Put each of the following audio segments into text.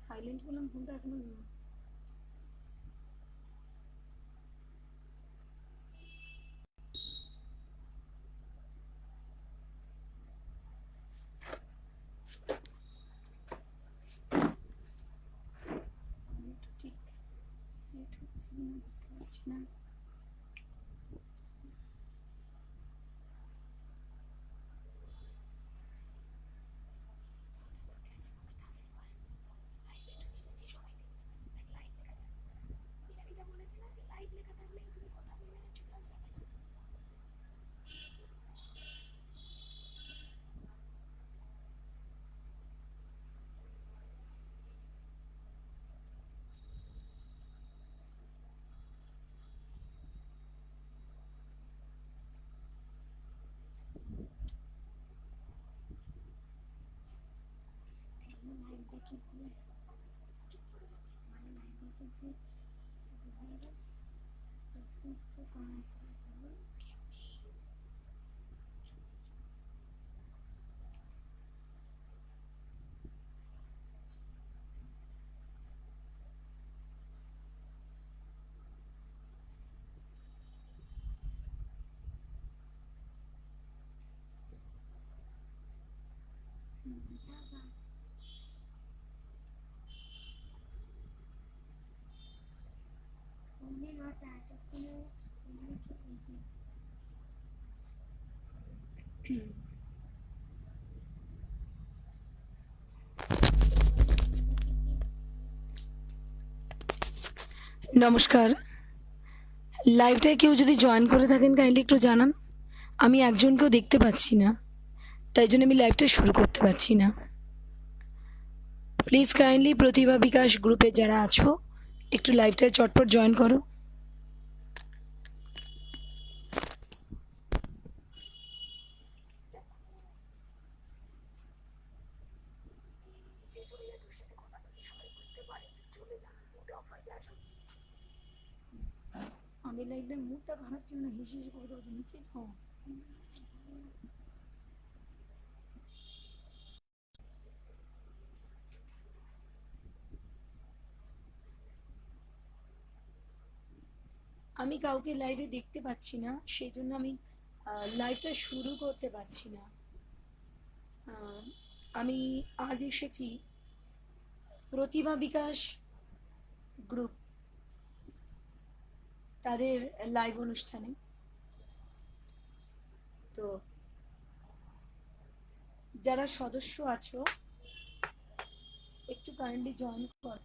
Silent করলাম ফোনটা এখনো ঠিক সেট হচ্ছে না, বুঝতে পারছি না। নমস্কার, লাইভটায় কেউ যদি জয়েন করে থাকেন কাইন্ডলি একটু জানান। আমি একজনকেও দেখতে পাচ্ছি না, তাই জন্য আমি লাইভটা শুরু করতে পারছি না। প্লিজ কাইন্ডলি প্রতিভা বিকাশ গ্রুপে যারা আছো একটু লাইভটায় চটপট জয়েন করো। আমি লাইভে মুডটা খারাপ ছিল না, হিসি হিসি করতে পারছি নিচে তো। আমি কাউকে লাইভে দেখতে পাচ্ছি না, সেই জন্য আমি লাইভটা শুরু করতে পারছি না। আমি আজ এসেছি প্রতিভা বিকাশ গ্রুপ তাদের লাইভ অনুষ্ঠানে। তো যারা সদস্য আছো একটু কাইন্ডলি জয়েন করো।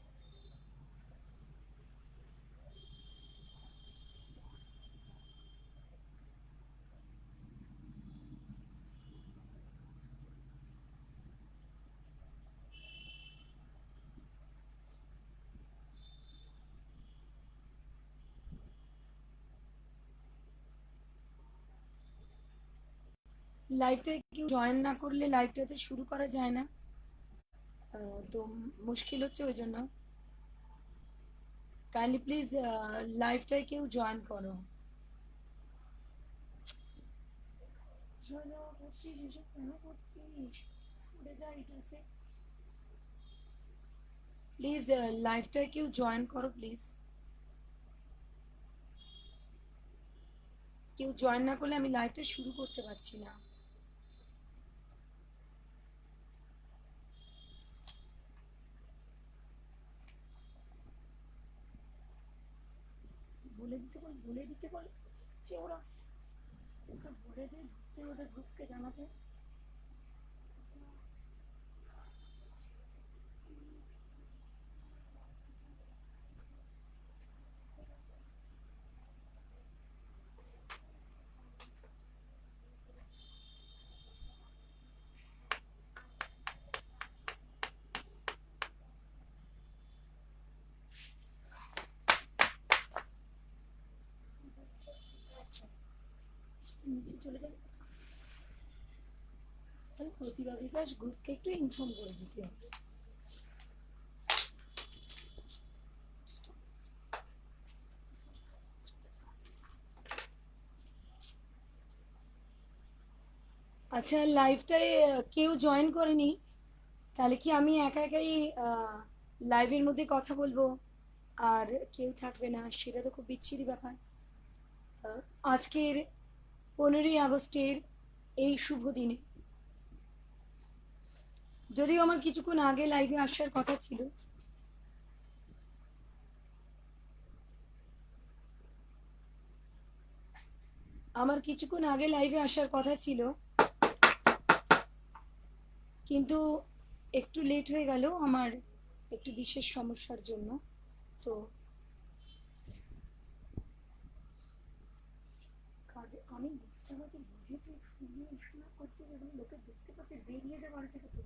লাইভটা কেউ জয়েন না করলে লাইভটাতে শুরু করা যায় না, তো মুশকিল হচ্ছে, ওই জন্য কাইন্ডলি প্লিজ লাইভটায় কেউ জয়েন করো। প্লিজ লাইভটায় কেউ জয়েন করো প্লিজ। কেউ জয়েন না করলে আমি লাইভটা শুরু করতে পারছি না। বলে দিতে বলছে ওরা, বলে দিয়ে ঢুকতে ওদের গ্রুপকে জানাতে। নিচে চলে যাবে, প্রতিভা বিকাশ গ্রুপকে একটু ইনফর্ম করে দিতে হবে। আচ্ছা, লাইভটায় কেউ জয়েন করেনি, তাহলে কি আমি একা একাই লাইভের মধ্যে কথা বলবো আর কেউ থাকবে না? সেটা তো খুব বিচ্ছিরি ব্যাপার। আজকের 15ই আগস্টের এই শুভ দিনে, যদিও আমার কিছুক্ষণ আগে লাইভে আসার কথা ছিল, কিন্তু একটু লেট হয়ে গেল আমার একটু বিশেষ সমস্যার জন্য। তো আমি ডিস্টার্ব হচ্ছে বুঝে তো শোনা করছে, যেখানে লোকে দেখতে পাচ্ছে, বেরিয়ে যা বাড়ি থেকে। তো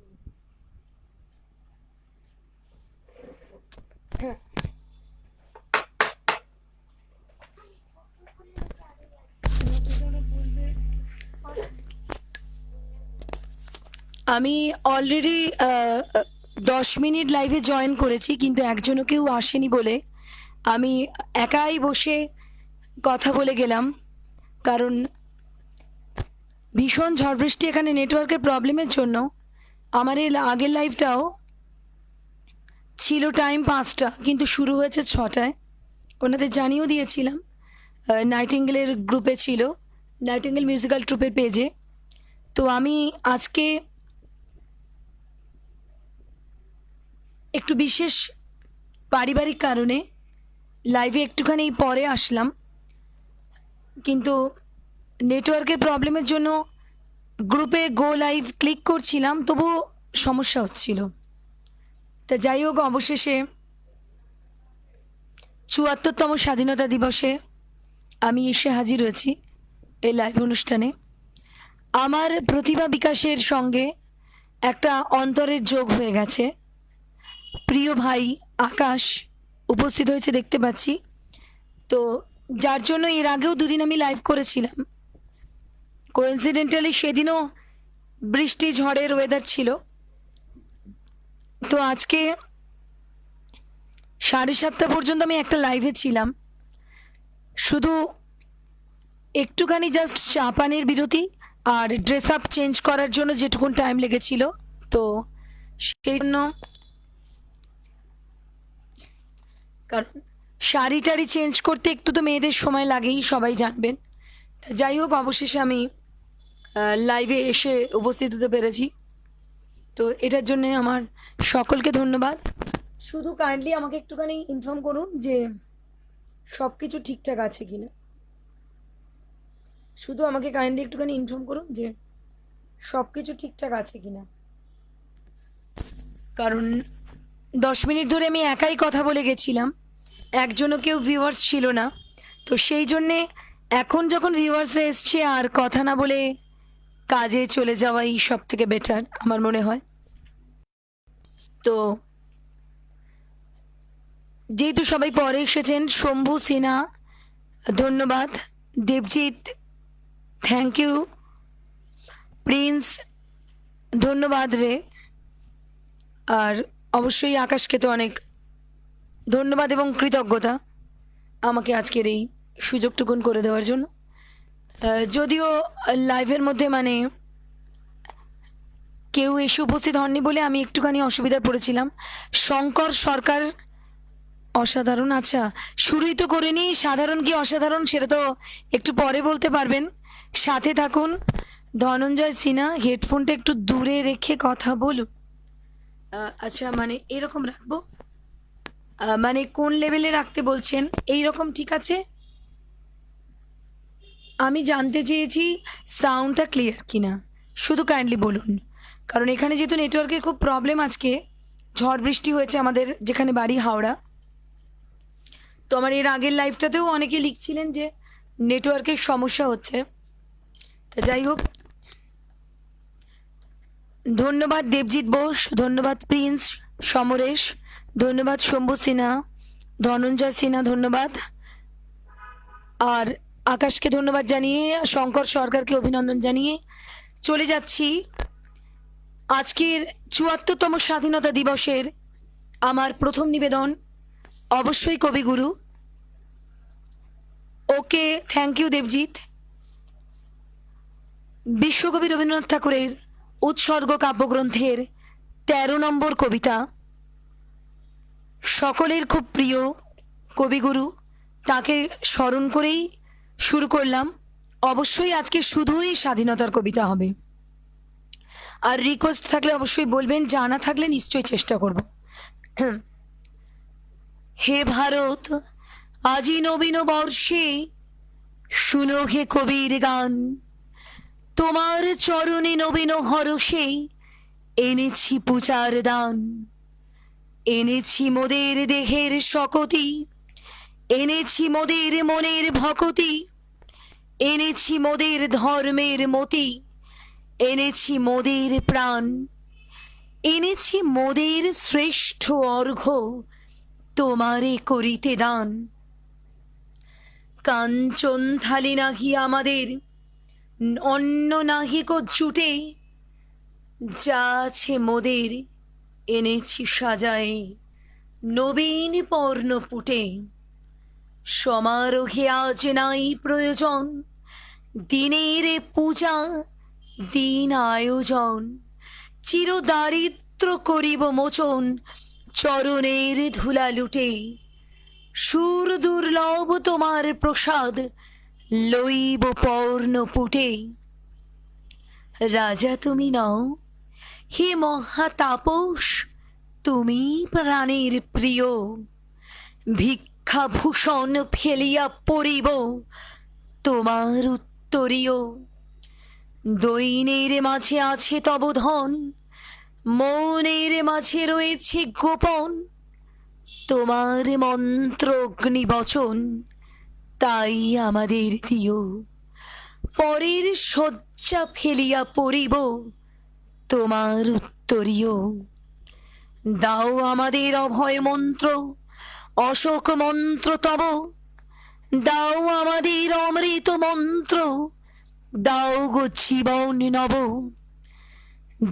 হ্যাঁ, আমি অলরেডি 10 মিনিট লাইভে জয়েন করেছি, কিন্তু একজনও কেউ আসেনি বলে আমি একাই বসে কথা বলে গেলাম। কারণ ভীষণ ঝড় বৃষ্টি, এখানে নেটওয়ার্কের প্রবলেমের জন্য আমার এই আগের লাইভটাও ছিল টাইম 5টা, কিন্তু শুরু হয়েছে 6টায়। ওনাদের জানিয়েও দিয়েছিলাম, নাইটিঙ্গেলের গ্রুপে ছিল, নাইটিঙ্গেল মিউজিক্যাল ট্রুপের পেজে। তো আমি আজকে একটু বিশেষ পারিবারিক কারণে লাইভে একটুখানি পরে আসলাম, কিন্তু নেটওয়ার্কের প্রবলেমের জন্য গ্রুপে গো লাইভ ক্লিক করছিলাম, তবুও সমস্যা হচ্ছিল। তা যাই হোক, অবশেষে ৭৪তম স্বাধীনতা দিবসে আমি এসে হাজির হয়েছি এই লাইভ অনুষ্ঠানে। আমার প্রতিভা বিকাশের সঙ্গে একটা অন্তরের যোগ হয়ে গেছে। প্রিয় ভাই আকাশ উপস্থিত হয়েছে দেখতে পাচ্ছি, তো যার জন্য এর আগেও 2 দিন আমি লাইভ করেছিলাম। কোইন্সিডেন্টালি সেদিনও বৃষ্টি ঝড়ের ওয়েদার ছিল। তো আজকে 7:30 পর্যন্ত আমি একটা লাইভে ছিলাম, শুধু একটুখানি জাস্ট চা পানির বিরতি আর ড্রেস আপ চেঞ্জ করার জন্য যেটুকুন টাইম লেগেছিল। তো সেই জন্য, কারণ শাড়ি টাড়ি চেঞ্জ করতে একটু তো মেয়েদের সময় লাগেই, সবাই জানবেন। তা যাই হোক, অবশেষে আমি লাইভে এসে উপস্থিত হতে পেরেছি। তো এটার জন্যে আমার সকলকে ধন্যবাদ। শুধু কাইন্ডলি আমাকে একটুখানি ইনফর্ম করুন যে সব কিছু ঠিকঠাক আছে কিনা। শুধু আমাকে কাইন্ডলি একটুখানি ইনফর্ম করুন যে সব কিছু ঠিকঠাক আছে কিনা। কারণ 10 মিনিট ধরে আমি একাই কথা বলে গেছিলাম, একজনও কেউ ভিউয়ার্স ছিল না। তো সেই জন্যে এখন যখন ভিউয়ার্সরা এসছে, আর কথা না বলে কাজে চলে যাওয়াই সব থেকে বেটার আমার মনে হয়। তো যেহেতু সবাই পরে এসেছেন, শম্ভু সিনহা ধন্যবাদ, দেবজিৎ থ্যাংক ইউ, প্রিন্স ধন্যবাদ রে, আর অবশ্যই আকাশকে তো অনেক ধন্যবাদ এবং কৃতজ্ঞতা আমাকে আজকের এই সুযোগটুকুন করে দেওয়ার জন্য। যদিও লাইভের মধ্যে মানে কেউ এসে উপস্থিত হননি বলে আমি একটুখানি অসুবিধায় পড়েছিলাম। শঙ্কর সরকার অসাধারণ। আচ্ছা, শুরুই তো করিনি, সাধারণ কি অসাধারণ সেটা তো একটু পরে বলতে পারবেন। সাথে থাকুন। ধনঞ্জয় সিনহা, হেডফোনটা একটু দূরে রেখে কথা বলুন। আচ্ছা, মানে এরকম রাখবো? মানে কোন লেভেলে রাখতে বলছেন? এই রকম ঠিক আছে? আমি জানতে চেয়েছি সাউন্ডটা ক্লিয়ার কিনা, শুধু কাইন্ডলি বলুন। কারণ এখানে যেহেতু নেটওয়ার্কের খুব প্রবলেম, আজকে ঝড় বৃষ্টি হয়েছে আমাদের যেখানে বাড়ি হাওড়া। তো আমার এর আগের লাইভটাতেও অনেকে লিখছিলেন যে নেটওয়ার্কের সমস্যা হচ্ছে। তা যাই হোক, ধন্যবাদ দেবজিৎ বোস, ধন্যবাদ প্রিন্স সমরেশ, ধন্যবাদ শম্ভু সিনহা, ধনঞ্জয় সিনহা ধন্যবাদ, আর আকাশকে ধন্যবাদ জানিয়ে, শঙ্কর সরকারকে অভিনন্দন জানিয়ে চলে যাচ্ছি আজকের ৭৪তম স্বাধীনতা দিবসের আমার প্রথম নিবেদন অবশ্যই কবিগুরু। ওকে, থ্যাংক ইউ দেবজিৎ। বিশ্বকবি রবীন্দ্রনাথ ঠাকুরের উৎসর্গ কাব্যগ্রন্থের ১৩ নম্বর কবিতা, সকলের খুব প্রিয় কবিগুরু, তাকে স্মরণ করেই শুরু করলাম। অবশ্যই আজকে শুধুই স্বাধীনতার কবিতা হবে, আর রিকোয়েস্ট থাকলে অবশ্যই বলবেন, জানা থাকলে নিশ্চয়ই চেষ্টা করব। হে ভারত, আজি নবীন বর্ষে শুনো হে কবির গান, তোমার চরণে নবীন হরষে এনেছি পূজার দান। এনেছি মোদের দেহের শকতি, এনেছি মোদের মনের ভকতি, এনেছি মোদের ধর্মের মতি, এনেছি মোদের প্রাণ, এনেছি মোদের শ্রেষ্ঠ অর্ঘ্য তোমারে করিতে দান। কাঞ্চন থালি নাহি আমাদের, অন্ন নাহিক জুটে, যা আছে মোদের এনেছি সাজায়ে নবীন পর্ণপুটে। সমারোহে আজ নাই প্রয়োজন, দিনের পূজা দিন আয়োজন। চির দারিদ্র করিব মোচন, চরণের ধুলা লুটে। সুর দুর্লভ তোমার প্রসাদ, লইব পর্ণপুটে। রাজা তুমি নও, হে মহাতাপস তুমি প্রাণের প্রিয়। ভিক্ষাভূষণ ফেলিয়া পড়িব তোমার উত্তরীয়। দৈনের মাঝে আছে তব ধন, মনের মাঝে রয়েছে গোপন। তোমার মন্ত্র অগ্নিবচন, তাই আমাদের দিও। পরের শয্যা ফেলিয়া পড়িব তোমার উত্তরীয়। দাও আমাদের অভয় মন্ত্র, অশোক মন্ত্র তব। দাও আমাদের অমৃত মন্ত্র, দাও গো জীবন নব।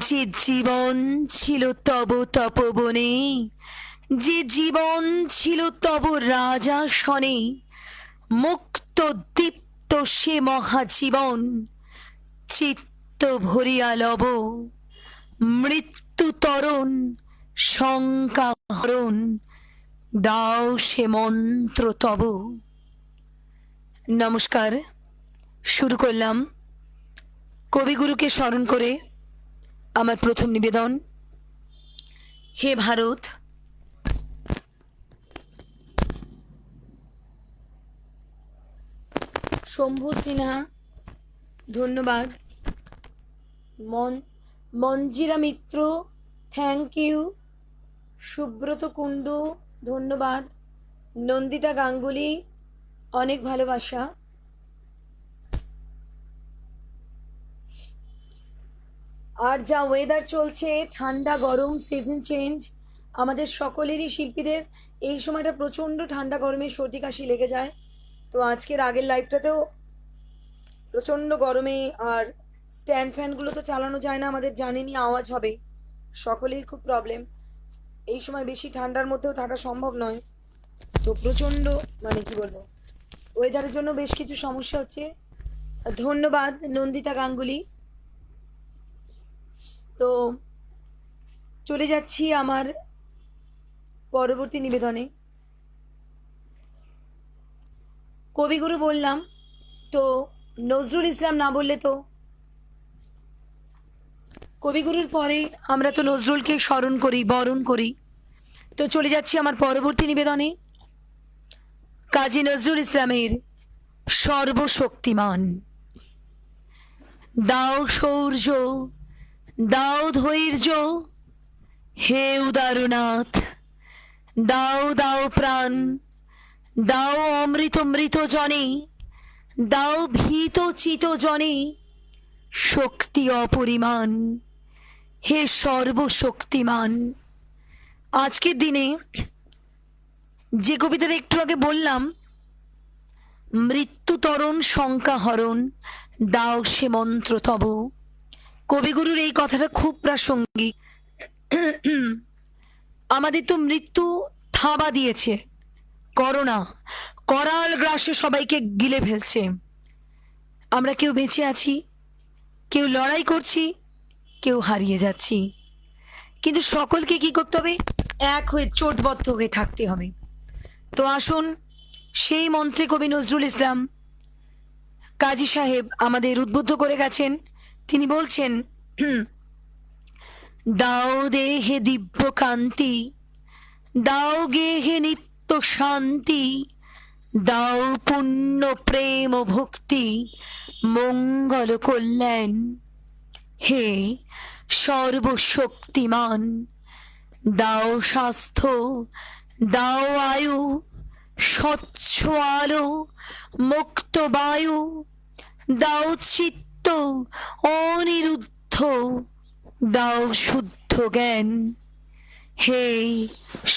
যে জীবন ছিল তব তপবনে, যে জীবন ছিল তব রাজাসনে, মুক্ত দীপ্ত সে মহাজীবন, চিত্ত ভরিয়া লব। মৃত্যু তরণ শঙ্কা হরণ, দাও সে মন্ত্র তব। নমস্কার। শুরু করলাম কবিগুরুকে স্মরণ করে আমার প্রথম নিবেদন। হে ভারত, শম্ভু সিনহা ধন্যবাদ। মঞ্জিরা মিত্র থ্যাংক ইউ। সুব্রত কুণ্ডু ধন্যবাদ। নন্দিতা গাঙ্গুলি অনেক ভালোবাসা। আর যা ওয়েদার চলছে, ঠান্ডা গরম সিজন চেঞ্জ, আমাদের সকলেরই শিল্পীদের এই সময়টা প্রচণ্ড ঠান্ডা গরমে সর্দি কাশি লেগে যায়। তো আজকের আগের লাইভটাতেও প্রচণ্ড গরমে, আর স্ট্যান্ড ফ্যানগুলো তো চালানো যায় না, আমাদের জানেনই আওয়াজ হবে, সকলেই খুব প্রবলেম। এই সময় বেশি ঠান্ডার মধ্যেও থাকা সম্ভব নয়, তো প্রচণ্ড মানে কি বলবো, ওয়েদারের জন্য বেশ কিছু সমস্যা হচ্ছে। ধন্যবাদ নন্দিতা গাঙ্গুলি। তো চলে যাচ্ছি আমার পরবর্তী নিবেদনে। কবিগুরু বললাম, তো নজরুল ইসলাম না বললে তো, কবিগুরুর পরে আমরা তো নজরুলকে স্মরণ করি, বরণ করি। তো চলে যাচ্ছি আমার পরবর্তী নিবেদনে, কাজী নজরুল ইসলামের সর্বশক্তিমান। দাও শৌর্য, দাও ধৈর্য, হে উদারনাথ। দাও দাও প্রাণ, দাও অমৃত মৃত জনে, দাও ভীত চিত জনে শক্তি অপরিমাণ। হে সর্বশক্তিমান। আজকের দিনে যে কবিতাটা একটু আগে বললাম, মৃত্যু তরণ শঙ্কা হরণ, দাও সে মন্ত্র তব। কবিগুরুর এই কথাটা খুব প্রাসঙ্গিক। আমাদের তো মৃত্যু থাবা দিয়েছে, করোনা করাল গ্রাসে সবাইকে গিলে ফেলছে। আমরা কেউ বেঁচে আছি, কেউ লড়াই করছি, কেউ হারিয়ে যাচ্ছি, কিন্তু সকলকে কি করতে হবে? এক হয়ে চোটবদ্ধ হয়ে থাকতে হবে। তো আসুন সেই মন্ত্রে কবি নজরুল ইসলাম কাজী সাহেব আমাদের উদ্বুদ্ধ করে গেছেন। তিনি বলছেন, দাও দেহে দিব্য কান্তি, দাও গেহে নিত্য শান্তি, দাও পুণ্য প্রেম ও ভক্তি, মঙ্গল কল্যাণ। হে সর্বশক্তিমান, দাও স্বাস্থ্য, দাও আয়ু, স্বচ্ছ আলো, মুক্ত বায়ু, দাও চিত্ত অনিরুদ্ধ, দাও শুদ্ধ জ্ঞান। হে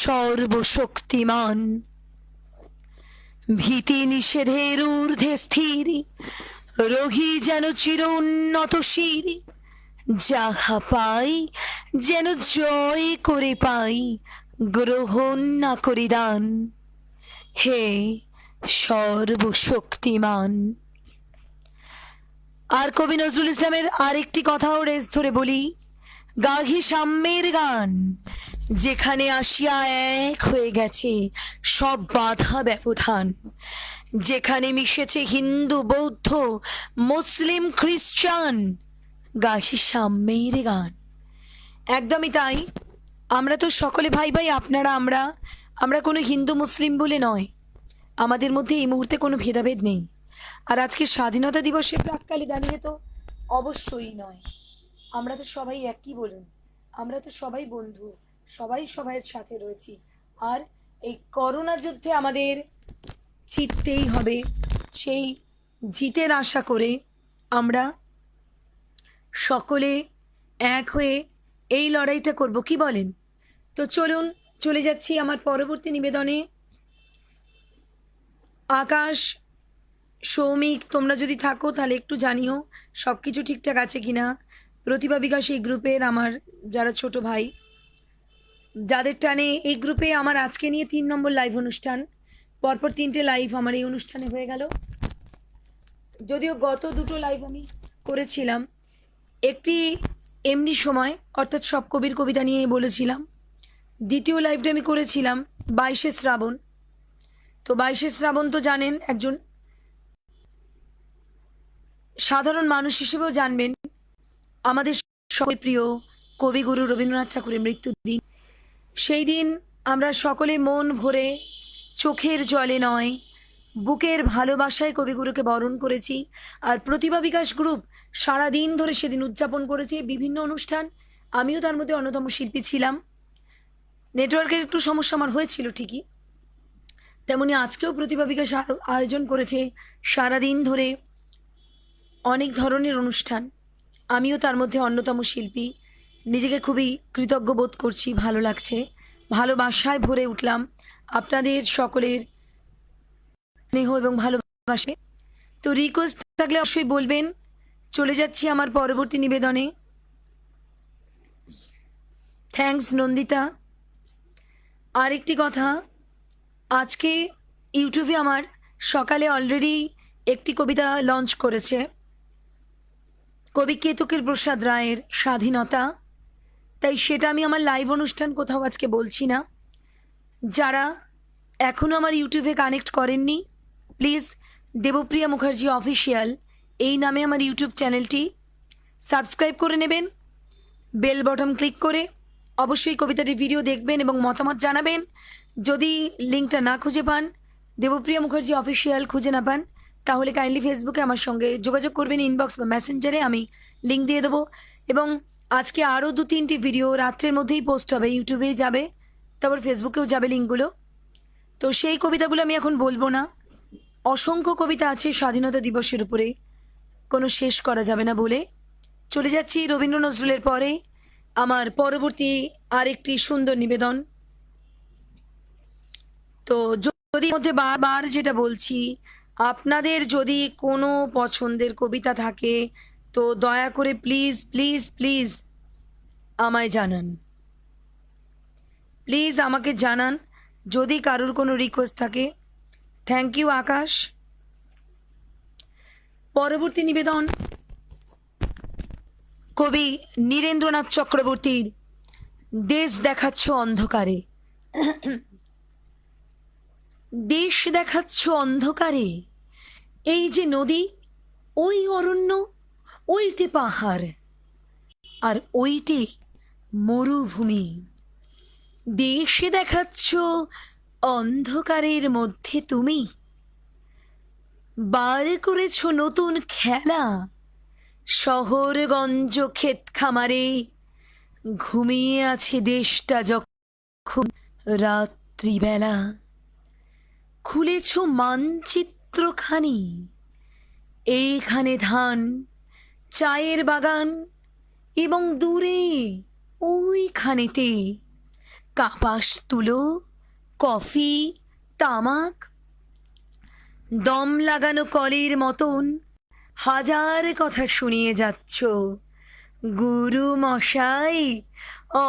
সর্বশক্তিমান, ভীতি নিষেধের ঊর্ধ্বে স্থির, রহি যেন চির উন্নত শির, যাহা পাই যেন জয় করে পাই, গ্রহণ না করি দান। হে সর্বশক্তিমান। আর কবি নজরুল ইসলামের আরেকটি কথাও রেস ধরে বলি, গাহি সাম্যের গান, যেখানে আসিয়া এক হয়ে গেছে সব বাধা ব্যবধান, যেখানে মিশেছে হিন্দু বৌদ্ধ মুসলিম খ্রিস্টান, গাহি সাম্যের গান। একদমই তাই। আমরা তো সকলে ভাই ভাই, আপনারা আমরা, আমরা কোনো হিন্দু মুসলিম বলে নয়, আমাদের মধ্যে এই মুহূর্তে কোনো ভেদাভেদ নেই। আর আজকে স্বাধীনতা দিবসের প্রাক্কালে দাঁড়িয়ে তো অবশ্যই নয়, আমরা তো সবাই একই। বলুন, আমরা তো সবাই বন্ধু, সবাই সবাইয়ের সাথে রয়েছি। আর এই করোনা যুদ্ধে আমাদের জিততেই হবে, সেই জিতের আশা করে আমরা সকলে এক হয়ে এই লড়াইটা করব, কি বলেন? তো চলুন চলে যাচ্ছি আমার পরবর্তী নিবেদনে। আকাশ, সৌমিক, তোমরা যদি থাকো তাহলে একটু জানিও সব কিছু ঠিকঠাক আছে কিনা। প্রতিভা বিকাশ এই গ্রুপের আমার যারা ছোট ভাই, যাদের টানে এই গ্রুপে আমার আজকে নিয়ে 3 নম্বর লাইভ অনুষ্ঠান, পরপর 3টে লাইভ আমার এই অনুষ্ঠানে হয়ে গেল। যদিও গত 2টো লাইভ আমি করেছিলাম, একটি এমনি সময় অর্থাৎ সব কবির কবিতা নিয়ে বলেছিলাম, দ্বিতীয় লাইভটা আমি করেছিলাম 22শে শ্রাবণ। তো 22শে শ্রাবণ তো জানেন, একজন সাধারণ মানুষ হিসেবেও জানবেন আমাদের সকল প্রিয় কবিগুরু রবীন্দ্রনাথ ঠাকুরের মৃত্যুর দিন। সেই দিন আমরা সকলে মন ভরে, চোখের জলে নয়, বুকের ভালোবাসায় কবিগুরুকে বরণ করেছি। আর প্রতিভা বিকাশ গ্রুপ সারাদিন ধরে সেদিন উদযাপন করেছে বিভিন্ন অনুষ্ঠান, আমিও তার মধ্যে অন্যতম শিল্পী ছিলাম। নেটওয়ার্কের একটু সমস্যা আমার হয়েছিল ঠিকই, তেমনি আজকেও প্রতিভা বিকাশ আয়োজন করেছে সারাদিন ধরে অনেক ধরনের অনুষ্ঠান, আমিও তার মধ্যে অন্যতম শিল্পী। নিজেকে খুবই কৃতজ্ঞ বোধ করছি, ভালো লাগছে, ভালোবাসায় ভরে উঠলাম আপনাদের সকলের স্নেহ এবং ভালোবাসে। তো রিকোয়েস্ট থাকলে অবশ্যই বলবেন। চলে যাচ্ছি আমার পরবর্তী নিবেদনে। থ্যাঙ্কস নন্দিতা। আরেকটি কথা, আজকে ইউটিউবে আমার সকালে অলরেডি একটি কবিতা লঞ্চ করেছে কবি কেতকীর প্রসাদ রায়ের স্বাধীনতা, তাই সেটা আমি আমার লাইভ অনুষ্ঠান কোথাও আজকে বলছি না। যারা এখনও আমার ইউটিউবে কানেক্ট করেননি, প্লিজ দেবপ্রিয়া মুখার্জি অফিসিয়াল এই নামে আমার ইউটিউব চ্যানেলটি সাবস্ক্রাইব করে নেবেন, বেল বটন ক্লিক করে অবশ্যই কবিতাটির ভিডিও দেখবেন এবং মতামত জানাবেন। যদি লিঙ্কটা না খুঁজে পান, দেবপ্রিয়া মুখার্জি অফিসিয়াল খুঁজে না পান, তাহলে কাইন্ডলি ফেসবুকে আমার সঙ্গে যোগাযোগ করবেন, ইনবক্স বা মেসেঞ্জারে আমি লিঙ্ক দিয়ে দেবো। এবং আজকে আরও 2-3টি ভিডিও রাত্রের মধ্যেই পোস্ট হবে, ইউটিউবেই যাবে, তারপর ফেসবুকেও যাবে লিঙ্কগুলো। তো সেই কবিতাগুলো আমি এখন বলবো না, অসংখ্য কবিতা আছে স্বাধীনতা দিবসের উপরে, কোনো শেষ করা যাবে না বলে চলে যাচ্ছি রবীন্দ্র নজরুলের পরে আমার পরবর্তী আরেকটি সুন্দর নিবেদন। তো যদি মধ্যে বারবার যেটা বলছি, আপনাদের যদি কোনো পছন্দের কবিতা থাকে তো দয়া করে প্লিজ প্লিজ প্লিজ আমায় জানান, প্লিজ আমাকে জানান যদি কারোর কোনো রিকোয়েস্ট থাকে। থ্যাংক ইউ আকাশ। পরবর্তী নিবেদন কবি নীরেন্দ্রনাথ চক্রবর্তীর দেশ দেখাচ্ছ অন্ধকারে। দেশ দেখাচ্ছ অন্ধকারে, এই যে নদী, ওই অরণ্য, ওইটে পাহাড়, আর ওইটে মরুভূমি। দেশে দেখাচ্ছ অন্ধকারের মধ্যে তুমি বার করেছ নতুন খেলা। শহরগঞ্জ ক্ষেত খামারে ঘুমিয়ে আছে দেশটা যখন রাত্রিবেলা। খুলেছ মানচিত্রখানি, এইখানে ধান, চায়ের বাগান, এবং দূরে ওইখানেতে কাপাস তুলো, কফি, তামাক। দম লাগানো কলের মতন হাজার কথা শুনিয়ে যাচ্ছ। গুরু মশাই,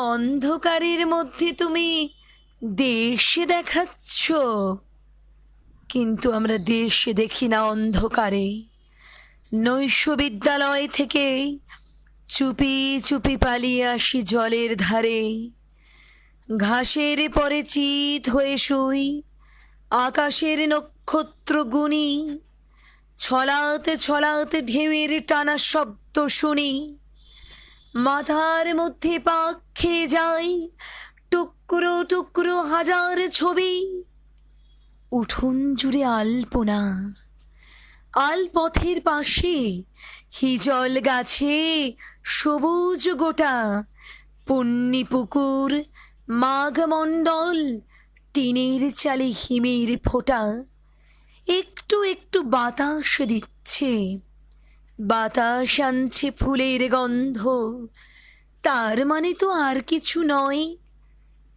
অন্ধকারের মধ্যে তুমি দেশ দেখাচ্ছ, কিন্তু আমরা দেশ দেখি না অন্ধকারে। নৈশ বিদ্যালয় থেকে চুপি চুপি পালিয়ে আসি জলের ধারে। ঘাসের পরে চিত হয়ে শুই, আকাশের নক্ষত্র গুনি। ছলাতে ছলাতে ঢেউয়ের টানা শব্দ শুনি। মাথার মধ্যে পাক খেয়ে যাই টুকরো টুকরো হাজার ছবি। উঠোন জুড়ে আলপনা, আলপথের পাশে হিজল গাছে সবুজ গোটা। পুণ্যি পুকুর, মাঘমণ্ডল, টিনের চালে হিমের ফোঁটা। একটু একটু বাতাস দিচ্ছে, বাতাস আনছে ফুলের গন্ধ। তার মানে তো আর কিছু নয়,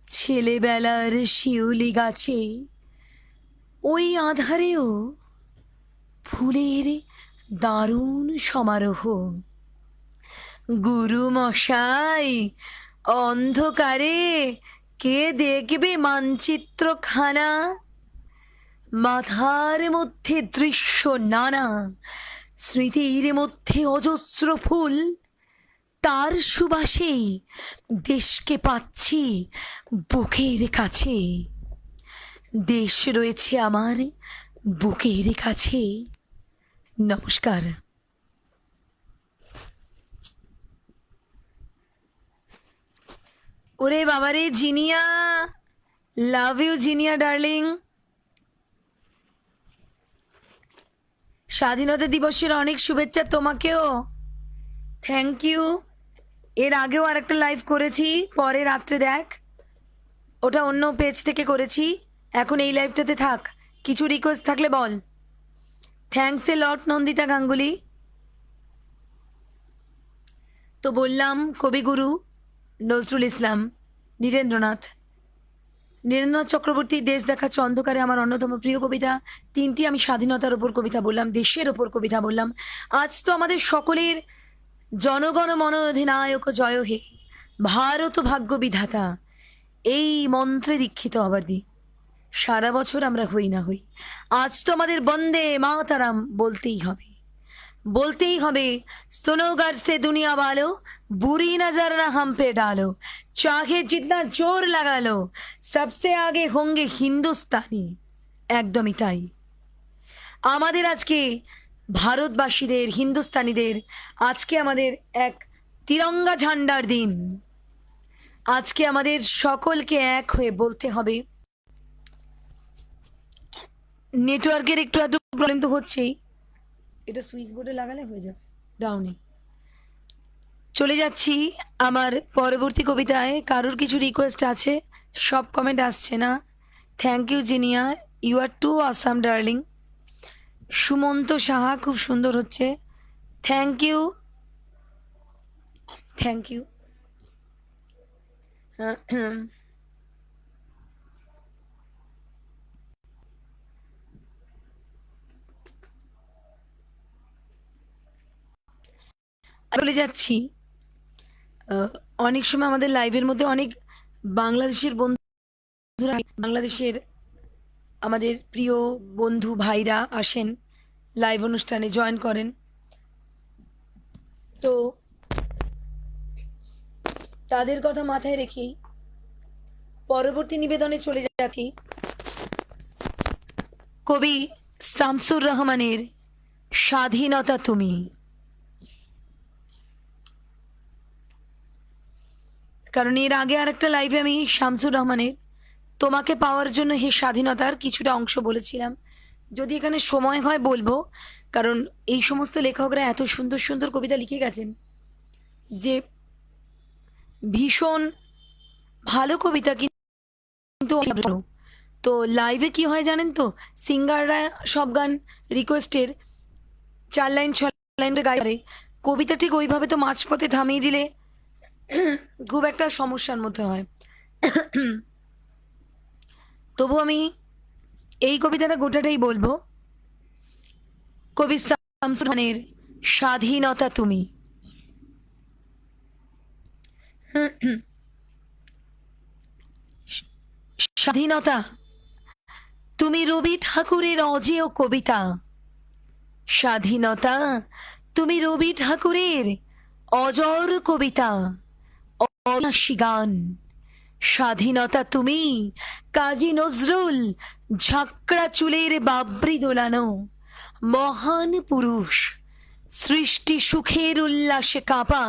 ছেলেবেলার শিউলি গাছে ওই আধারেও ফুলের দারুণ সমারোহ। গুরু মশাই, অন্ধকারে কে দেখবে মানচিত্রখানা? মাথার মধ্যে দৃশ্য নানা, স্মৃতির মধ্যে অজস্র ফুল। তার সুবাসে দেশকে পাচ্ছি বুকের কাছে। দেশ রয়েছে আমার বুকের কাছে। নমস্কার। ওরে বাবারে Zinia, love you Zinia darling. স্বাধীনতা দিবসের অনেক শুভেচ্ছা তোমাকেও। Thank you. এর আগেও আরেকটা লাইভ করেছি, পরে রাত্রে দেখ, ওটা অন্য পেজ থেকে করেছি। এখন এই লাইভটাতে থাক, কিছু রিকোয়েস্ট থাকলে বল। থ্যাংকস এ লট নন্দিতা গাঙ্গুলি। তো বললাম কবিগুরু নজরুল ইসলাম, নীরেন্দ্রনাথ চক্রবর্তী দেশ দেখাচ্ছে অন্ধকারে আমার অন্যতম প্রিয় কবিতা। তিনটি আমি স্বাধীনতার ওপর কবিতা বললাম, দেশের ওপর কবিতা বললাম। আজ তো আমাদের সকলের জনগণ মন অধিনায়ক জয় হে, ভারত ভাগ্য বিধাতা, এই মন্ত্রে দীক্ষিত হবার দিন। সারা বছর আমরা হই না হই, আজ তো আমাদের বন্দে মাতারাম বলতেই হবে, বলতেই হবে। सुनो घर से दुनिया वालो, बुरी नजर ना हम पे डालो, चाहे जितना जोर लगा लो, सबसे आगे होंगे हिंदुस्तानी। একদমই তাই। আমাদের আজকে ভারতবাসীদের, হিন্দুস্তানিদের আজকে আমাদের এক তিরঙ্গা ঝান্ডার দিন। আজকে আমাদের সকলকে এক হয়ে বলতে হবে। নেটওয়ার্কের একটু আধটু প্রবলেম তো হচ্ছেই, এটা সুইচ বোর্ডে লাগালে হয়ে যাবে। ডাউনে চলে যাচ্ছি আমার পরবর্তী কবিতায়। কারোর কিছু রিকোয়েস্ট আছে? সব কমেন্ট আসছে না। Thank you Zinia, you are too awesome darling. Sumanta Saha, খুব সুন্দর হচ্ছে। Thank you, thank you. বলে যাচ্ছি, আহ, অনেক সময় আমাদের লাইভের মধ্যে অনেক বাংলাদেশের বন্ধুরা, বাংলাদেশের আমাদের প্রিয় বন্ধু ভাইরা আসেন, লাইভ অনুষ্ঠানে জয়েন করেন। তো তাদের কথা মাথায় রেখেই পরবর্তী নিবেদনে চলে যাচ্ছি কবি শামসুর রহমানের স্বাধীনতা তুমি। কারণ এর আগে আর একটা লাইভে আমি শামসুর রহমানের তোমাকে পাওয়ার জন্য হে স্বাধীনতার কিছুটা অংশ বলেছিলাম। যদি এখানে সময় হয় বলবো, কারণ এই সমস্ত লেখকরা এত সুন্দর সুন্দর কবিতা লিখে গেছেন যে ভীষণ ভালো কবিতা। কিন্তু তো লাইভে কি হয় জানেন তো, সিঙ্গাররা সব গান রিকোয়েস্টের 4 লাইন 6 লাইন গায়ে, কবিতা ঠিক ওইভাবে তো মাঝপথে থামিয়ে দিলে খুব একটা সমস্যার মধ্যে হয়। তবু আমি এই কবিতাটা গোটাটাই বলবো। কবি শামসুর খানের স্বাধীনতা তুমি। স্বাধীনতা তুমি রবি ঠাকুরের অজেয় কবিতা। স্বাধীনতা তুমি রবি ঠাকুরের অজর কবিতা, অনাসী গান। স্বাধীনতা তুমি কাজী নজরুল ঝাঁকড়া চুলের বাবরি দোলানো মহান পুরুষ, সৃষ্টি সুখের উল্লাসে কাঁপা।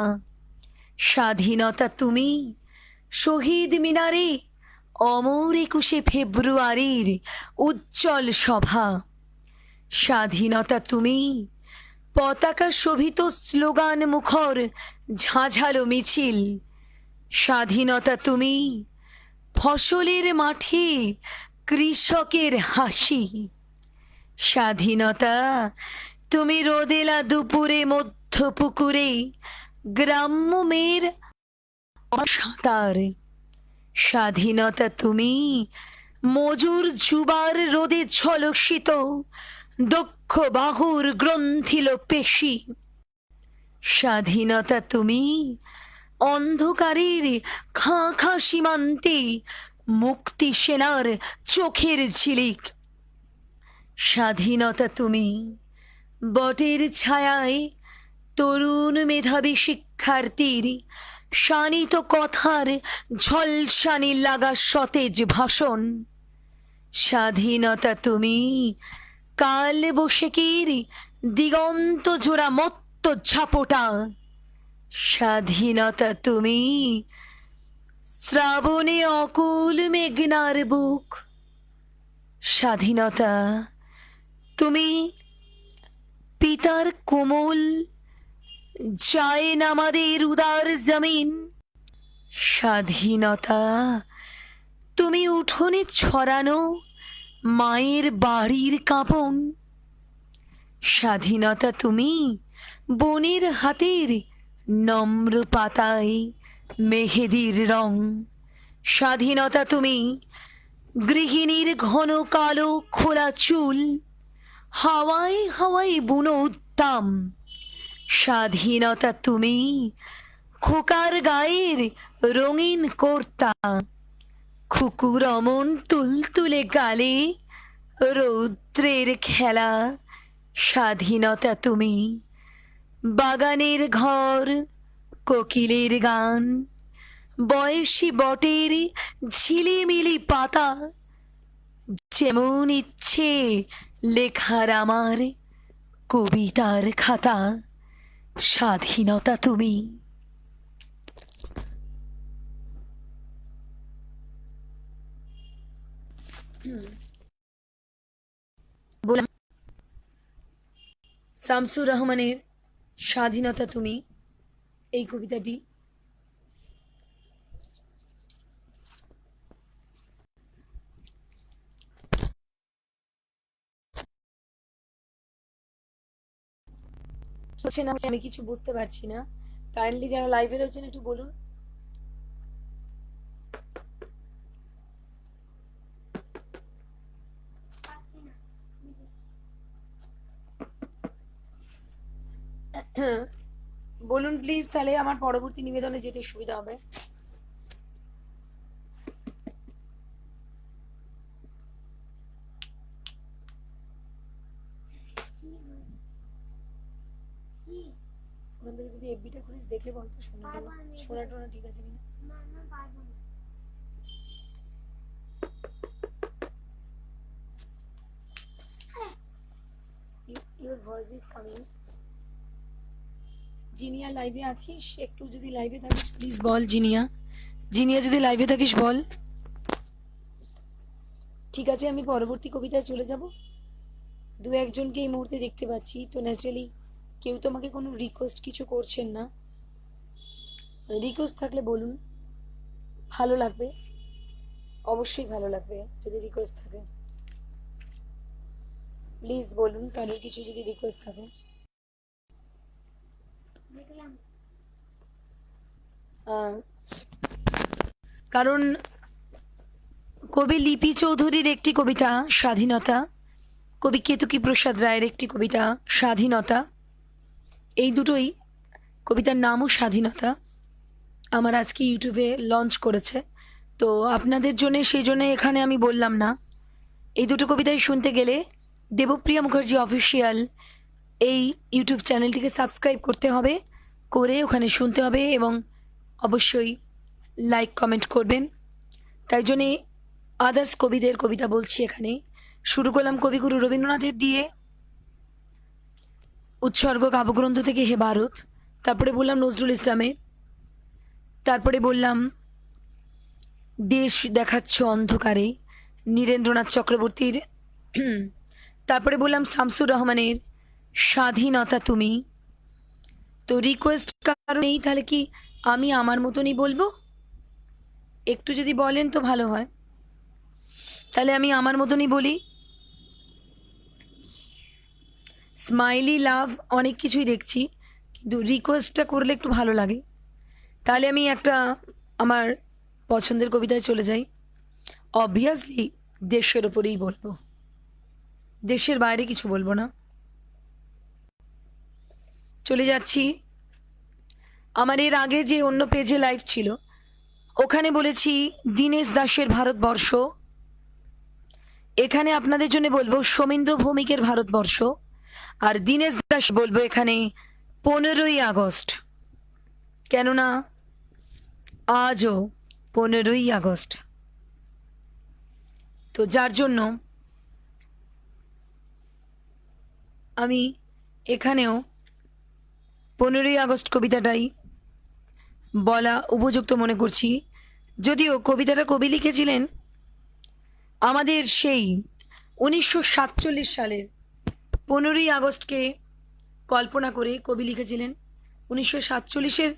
স্বাধীনতা তুমি শহীদ মিনারে অমর 21শে ফেব্রুয়ারির উজ্জ্বল সভা। স্বাধীনতা তুমি পতাকা শোভিত স্লোগান মুখর ঝাঁঝালো মিছিল। স্বাধীনতা তুমি ফসলের মাঠে কৃষকের হাসি। স্বাধীনতা তুমি রোদেলা দুপুরে মধ্য পুকুরে গ্রাম্য মেয়ের সাঁতার। স্বাধীনতা তুমি মজুর যুবার রোদে ঝলসিত দক্ষ বাহুর গ্রন্থিল পেশি। স্বাধীনতা তুমি অন্ধকারের খাঁ খাঁ সীমান্তে মুক্তি সেনার চোখের ঝিলিক। স্বাধীনতা তুমি বটের ছায়ায় তরুণ মেধাবী শিক্ষার্থীর শানিত কথার ঝলসানি লাগা সতেজ ভাষণ। স্বাধীনতা তুমি কাল বৈশাখীর দিগন্ত জোড়া মত্ত ঝাপটা। স্বাধীনতা তুমি শ্রাবণে অকুল মেঘনার বুক। স্বাধীনতা তুমি পিতার কোমল যায় নামাদের উদার জমিন। স্বাধীনতা তুমি উঠোনে ছড়ানো মায়ের বাড়ির কাঁপন। স্বাধীনতা তুমি বনের হাতের নম্র পাতায় মেহেদির রং। স্বাধীনতা তুমি গৃহিণীর ঘন কালো খোলা চুল হাওয়ায় হাওয়ায় বুনো উদ্দাম। স্বাধীনতা তুমি খোকার গায়ের রঙিন কর্তা, খুকুর অমন তুলতুলে গালে রৌদ্রের খেলা। স্বাধীনতা তুমি বাগানের ঘর কোকিলের গান, বয়সী বটের ঝিলিমিলি পাতা। যেমন ইচ্ছে লেখার আমার কবিতার খাতা। স্বাধীনতা তুমি। বললাম শামসুর রহমানের স্বাধীনতা তুমি এই কবিতাটি। হচ্ছে না, আমি কিছু বুঝতে পারছি না। কাইন্ডলি যারা লাইভে রয়েছেন একটু বলুন। বলুন প্লিজ, তাহলে আমার পরবর্তী নিবেদনে যেতে সুবিধা হবে। ওখান থেকে যদি এফবিটা করিস দেখে বলতো শোনা টোনা ঠিক আছে কিনা। Your voice is coming. Jinia লাইভে আছিস? একটু যদি লাইভে থাকিস প্লিজ বল। জিনিয়া যদি লাইভে থাকিস বল। ঠিক আছে, আমি পরবর্তী কবিতায় চলে যাব। দু একজনকে এই মুহূর্তে দেখতে পাচ্ছি, তো ন্যাচারালি কেউ তো আমাকে কোনো রিকোয়েস্ট কিছু করছেন না। রিকোয়েস্ট থাকলে বলুন, ভালো লাগবে, অবশ্যই ভালো লাগবে যদি রিকোয়েস্ট থাকে। প্লিজ বলুন কারোর কিছু যদি রিকোয়েস্ট থাকে। কারণ কবি লিপি চৌধুরীর একটি কবিতা স্বাধীনতা, কবি কেতকী প্রসাদ রায়ের একটি কবিতা স্বাধীনতা, এই দুটোই, কবিতার নামও স্বাধীনতা, আমার আজকে ইউটিউবে লঞ্চ করেছে। তো আপনাদের জন্য সেই জন্য এখানে আমি বললাম না। এই দুটো কবিতাই শুনতে গেলে দেবপ্রিয়া মুখার্জি অফিসিয়াল এই ইউটিউব চ্যানেলটিকে সাবস্ক্রাইব করতে হবে, করে ওখানে শুনতে হবে এবং অবশ্যই লাইক কমেন্ট করবেন। তাই জন্যে আদার্স কবিদের কবিতা বলছি এখানে। শুরু করলাম কবিগুরু রবীন্দ্রনাথের দিয়ে, উৎসর্গ কাব্যগ্রন্থ থেকে হে ভারত, তারপরে বললাম নজরুল ইসলামের, তারপরে বললাম দেশ দেখাচ্ছ অন্ধকারে নীরেন্দ্রনাথ চক্রবর্তীর, তারপরে বললাম শামসুর রহমানের স্বাধীনতা তুমি। তো রিকোয়েস্ট কারণ নেই, তাহলে কি আমি আমার মতনই বলবো? একটু যদি বলেন তো ভালো হয়, তাহলে আমি আমার মতনই বলি। স্মাইলি লাভ অনেক কিছুই দেখছি, কিন্তু রিকোয়েস্টটা করলে একটু ভালো লাগে। তাহলে আমি একটা আমার পছন্দের কবিতায় চলে যাই। অবভিয়াসলি দেশের ওপরেই বলবো, দেশের বাইরে কিছু বলবো না। চলে যাচ্ছি আমার এর আগে যে অন্য পেজে লাইভ ছিল, ওখানে বলেছি দীনেশ দাসের ভারতবর্ষ। এখানে আপনাদের জন্য বলবো সোমেন্দ্র ভৌমিকের ভারতবর্ষ, আর দীনেশ দাস বলবো এখানে 15ই আগস্ট, কেননা আজও 15ই আগস্ট। তো যার জন্য আমি এখানেও 15ই আগস্ট কবিতাটাই বলা উপযুক্ত মনে করছি। যদিও কবিতাটা কবি লিখেছিলেন আমাদের সেই 1947 সালের 15ই আগস্টকে কল্পনা করে কবি লিখেছিলেন 1947-এর।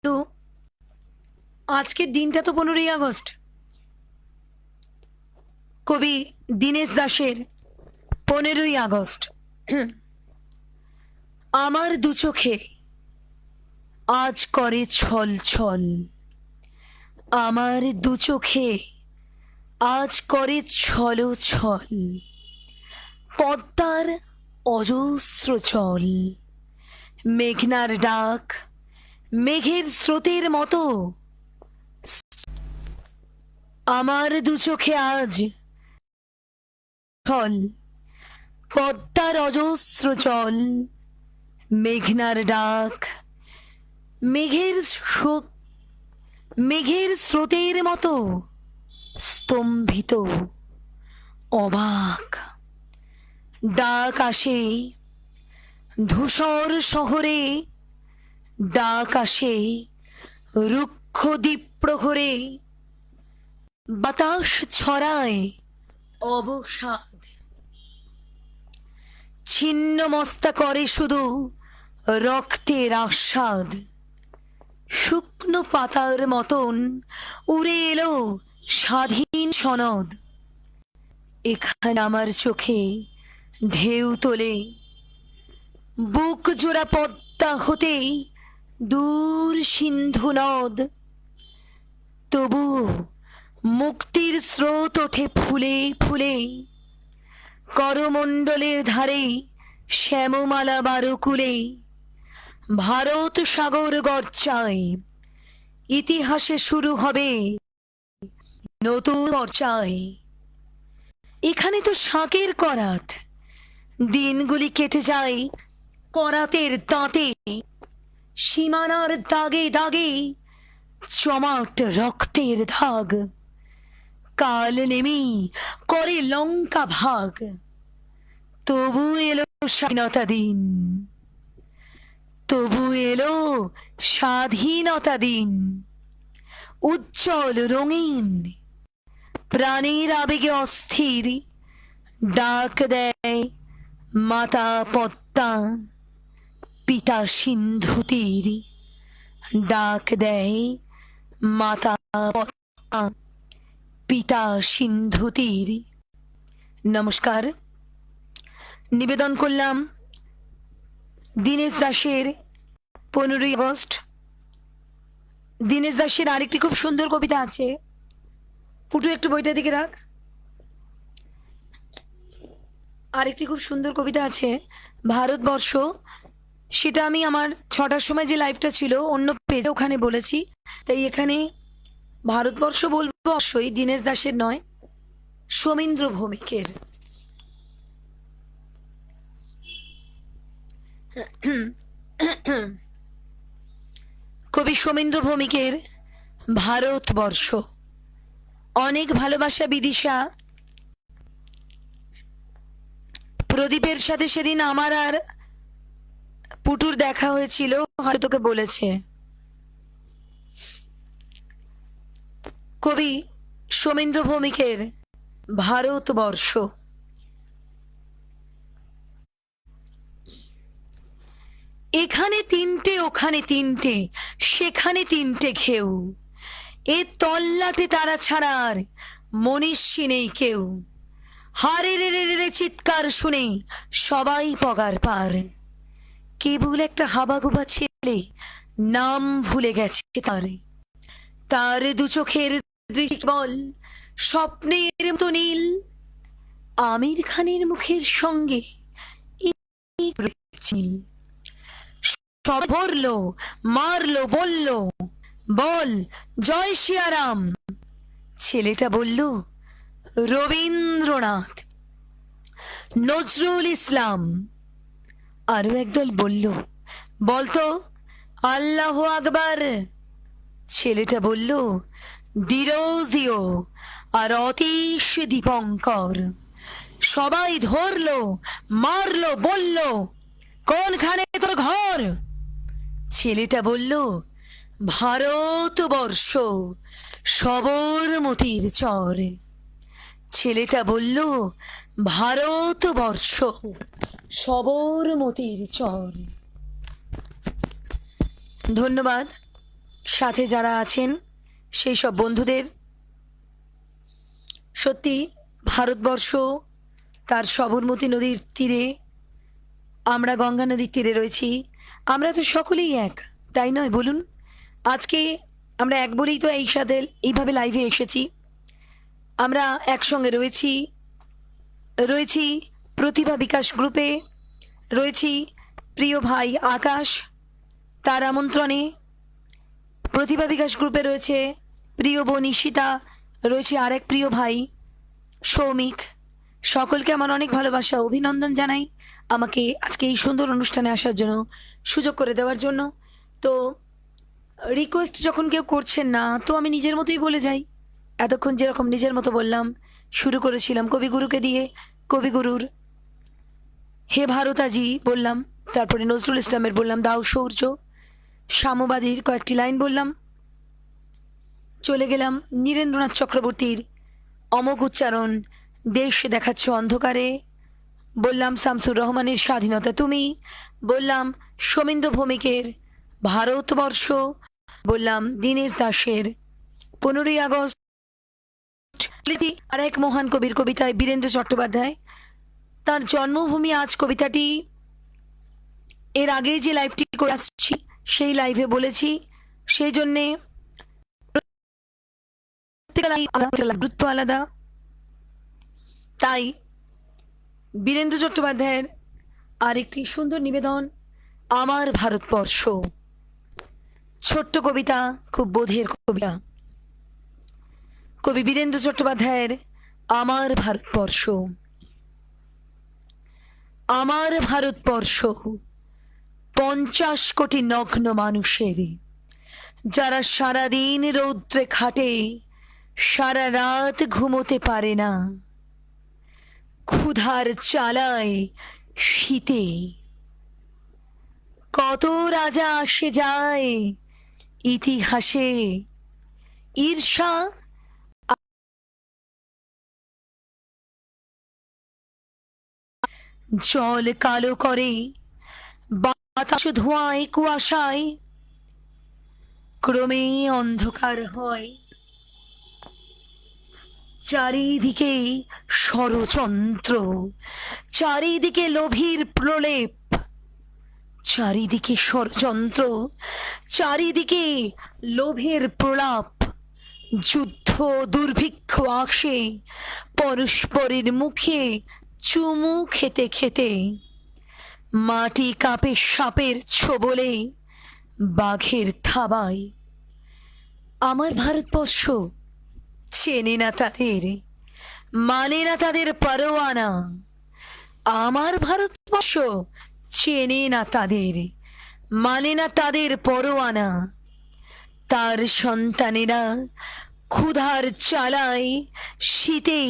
তো আজকের দিনটা তো 15ই আগস্ট। কবি দীনেশ দাসের 15ই আগস্ট। আমার দু চোখে আজ করে ছল ছল, আমার দু চোখে আজ করে ছল ছল, পদ্মার অজস্র জল, মেঘনার ডাক মেঘের স্রোতের মতো, আমার দু চোখে আজ ছল, পদ্মার অজস্র জল, মেঘনার ডাক মেঘের স্রোতের মতো স্তম্ভিত অবাক। ডাক আসে ধূসর শহরে, ডাক আসে রুক্ষ দ্বীপ প্রহরে, বাতাস ছড়ায় অবসাদ, ছিন্ন মস্তা করে শুধু রক্তের আস্বাদ। শুকনো পাতার মতন উড়ে এলো স্বাধীন সনদ, এখানে আমার চোখে ঢেউ তোলে বুক জোড়া পদ্মা হতে দূর সিন্ধু নদ। তবু মুক্তির স্রোত ওঠে ফুলে ফুলে, করমণ্ডলের ধারে শ্যামমালা বারকুলে ভারত সাগর গর্জায়, ইতিহাসে শুরু হবে নতুন পর্যায়। এখানে তো শাঁকের করাত, দিনগুলি কেটে যায় করাতের দাঁতে, সীমানার দাগে দাগে জমাট রক্তের দাগ। কাল নেমেই করে লঙ্কা ভাগ, তবু এলো স্বাধীনতা দিন, তবু এলো স্বাধীনতা দিন। উজ্জ্বল রঙিন, প্রাণের আবেগে অস্থির, ডাক দেয় মাতা পদ্মা, পিতা সিন্ধু তীর। ডাক দেয় মাতা পদ্মা, পিতা সিন্ধু তীর। নমস্কার। নিবেদন করলাম দীনেশ দাসের 15ই আগস্ট। দীনেশ দাসের আরেকটি খুব সুন্দর কবিতা আছে। পুটু একটু বইটা দিকে রাখ। আরেকটি খুব সুন্দর কবিতা আছে, ভারতবর্ষ। সেটা আমি আমার 6টার সময় যে লাইভটা ছিল অন্য পেজে ওখানে বলেছি, তাই এখানে ভারতবর্ষ বলবো অবশ্যই, দীনেশ দাসের নয়, সোমেন্দ্র ভৌমিকের। কবি সোমেন্দ্র ভৌমিকের ভারতবর্ষ। অনেক ভালোবাসা বিদিশা। প্রদীপের সাথে সেদিন আমার আর পুটুর দেখা হয়েছিল, হয়তো তোকে বলেছে। কবি সোমেন্দ্র ভৌমিকের ভারতবর্ষ। এখানে তিনটে, ওখানে তিনটে, সেখানে তিনটে ঘেউ, এ তল্লাটে তারা ছাড়ার মনীষী নেই কেউ। হারে রে রে রে চিৎকার শুনে সবাই পগার পার, কেবল একটা হাবাগুবা ছেলে নাম ভুলে গেছে তার। তার দু চোখের দৃষ্টি বল স্বপ্নের মতো নীল, আমির খানের মুখের সঙ্গে সব ভরলো, মারলো, বলল বল জয় সিয়ারাম। ছেলেটা বলল রবীন্দ্রনাথ, নজরুল ইসলাম। আরো একদল বলল বলতো আল্লাহ আকবার। ছেলেটা বলল ডিরোজিও আর অতীশ দীপঙ্কর। সবাই ধরলো, মারলো, বলল কোনখানে তোর ঘর। ছেলেটা বলল ভারতবর্ষ, সবরমতির চর। ছেলেটা বলল ভারতবর্ষ, সবরমতির চর। ধন্যবাদ সাথে যারা আছেন সেই সব বন্ধুদের। সত্যি ভারতবর্ষ তার সবরমতী নদীর তীরে, আমরা গঙ্গা নদীর তীরে রয়েছি। আমরা তো সকলেই এক, তাই নয় বলুন? আজকে আমরা এক বলেই তো এই সাথে এইভাবে লাইভে এসেছি। আমরা একসঙ্গে রয়েছি প্রতিভা বিকাশ গ্রুপে, রয়েছি প্রিয় ভাই আকাশ তার আমন্ত্রণে। প্রতিভা বিকাশ গ্রুপে রয়েছে প্রিয় বোন ঈশিতা, রয়েছে আরেক প্রিয় ভাই সৌমিক। সকলকে আমার অনেক ভালোবাসা, অভিনন্দন জানাই আমাকে আজকে এই সুন্দর অনুষ্ঠানে আসার জন্য, সুযোগ করে দেওয়ার জন্য। তো রিকোয়েস্ট যখন কেউ করছেন না, তো আমি নিজের মতোই বলে যাই। এতক্ষণ যেরকম নিজের মতো বললাম, শুরু করেছিলাম কবিগুরুকে দিয়ে, কবিগুরুর হে ভারতাজি বললাম, তারপরে নজরুল ইসলামের বললাম দাও সৌর্য, সাম্যবাদীর কয়েকটি লাইন বললাম, চলে গেলাম নীরেন্দ্রনাথ চক্রবর্তীর অমোঘ উচ্চারণ দেশ দেখাচ্ছ অন্ধকারে, বললাম শামসুর রহমানের স্বাধীনতা তুমি, বললাম সোমেন্দ্র ভৌমিকের ভারতবর্ষ, বললাম দীনেশ দাসের 15ই আগস্ট। আর এক মহান কবির কবিতায় বীরেন্দ্র চট্টোপাধ্যায়, তার জন্মভূমি আজ কবিতাটি এর আগে যে লাইভটি করে আসছি সেই লাইভে বলেছি, সেই জন্যে গুরুত্ব আলাদা। তাই বীরেন্দ্র চট্টোপাধ্যায়ের আরেকটি সুন্দর নিবেদন, আমার ভারতবর্ষ। ছোট্ট কবিতা, খুব বোধের কবিতা। কবি বীরেন্দ্র চট্টোপাধ্যায়ের আমার ভারতবর্ষ। আমার ভারতবর্ষ 50 কোটি নগ্ন মানুষের, যারা সারাদিন রৌদ্রে খাটে, সারা রাত ঘুমোতে পারে না, ক্ষুধার চালায় শীতে। কত রাজা আসে যায় ইতিহাসে, ঈর্ষা জল কালো করে, বাতাস ধোঁয়ায় কুয়াশায়, ক্রমে অন্ধকার হয়। চারিদিকে ষড়যন্ত্র, চারিদিকে লোভীর প্রলেপ, চারিদিকে ষড়যন্ত্র, চারিদিকে লোভের প্রলাপ। যুদ্ধ দুর্ভিক্ষ আসে পরস্পরের মুখে চুমু খেতে খেতে, মাটি কাঁপে সাপের ছোবলে, বাঘের থাবায়। আমার ভারতবর্ষ চেনে না তাদের, মানে না তাদের পরোয়ানা। আমার ভারতবর্ষ চেনে না তাদের, মানে না তাদের পরোয়ানা। তার সন্তানেরা ক্ষুধার চালায় শীতে,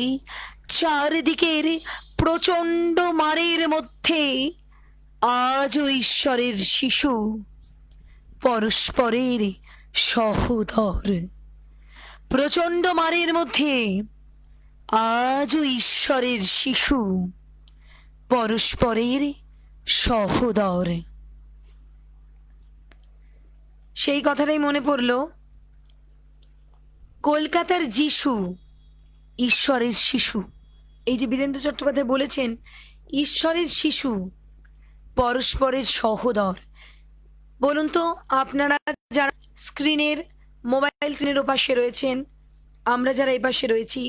চারদিকের প্রচণ্ড মারের মধ্যে আজও ঈশ্বরের শিশু পরস্পরের সহোদর। প্রচণ্ড মারের মধ্যে আজও ঈশ্বরের শিশু পরস্পরের সহোদর। সেই কথাটাই মনে পড়ল, কলকাতার যিশু ঈশ্বরের শিশু। এই যে বীরেন্দ্র চট্টোপাধ্যায় বলেছেন ঈশ্বরের শিশু পরস্পরের সহোদর। বলুন তো আপনারা যারা স্ক্রিনের, মোবাইল স্ক্রিনের ওপাশে রয়েছেন, আমরা যারা এই পাশে রয়েছি,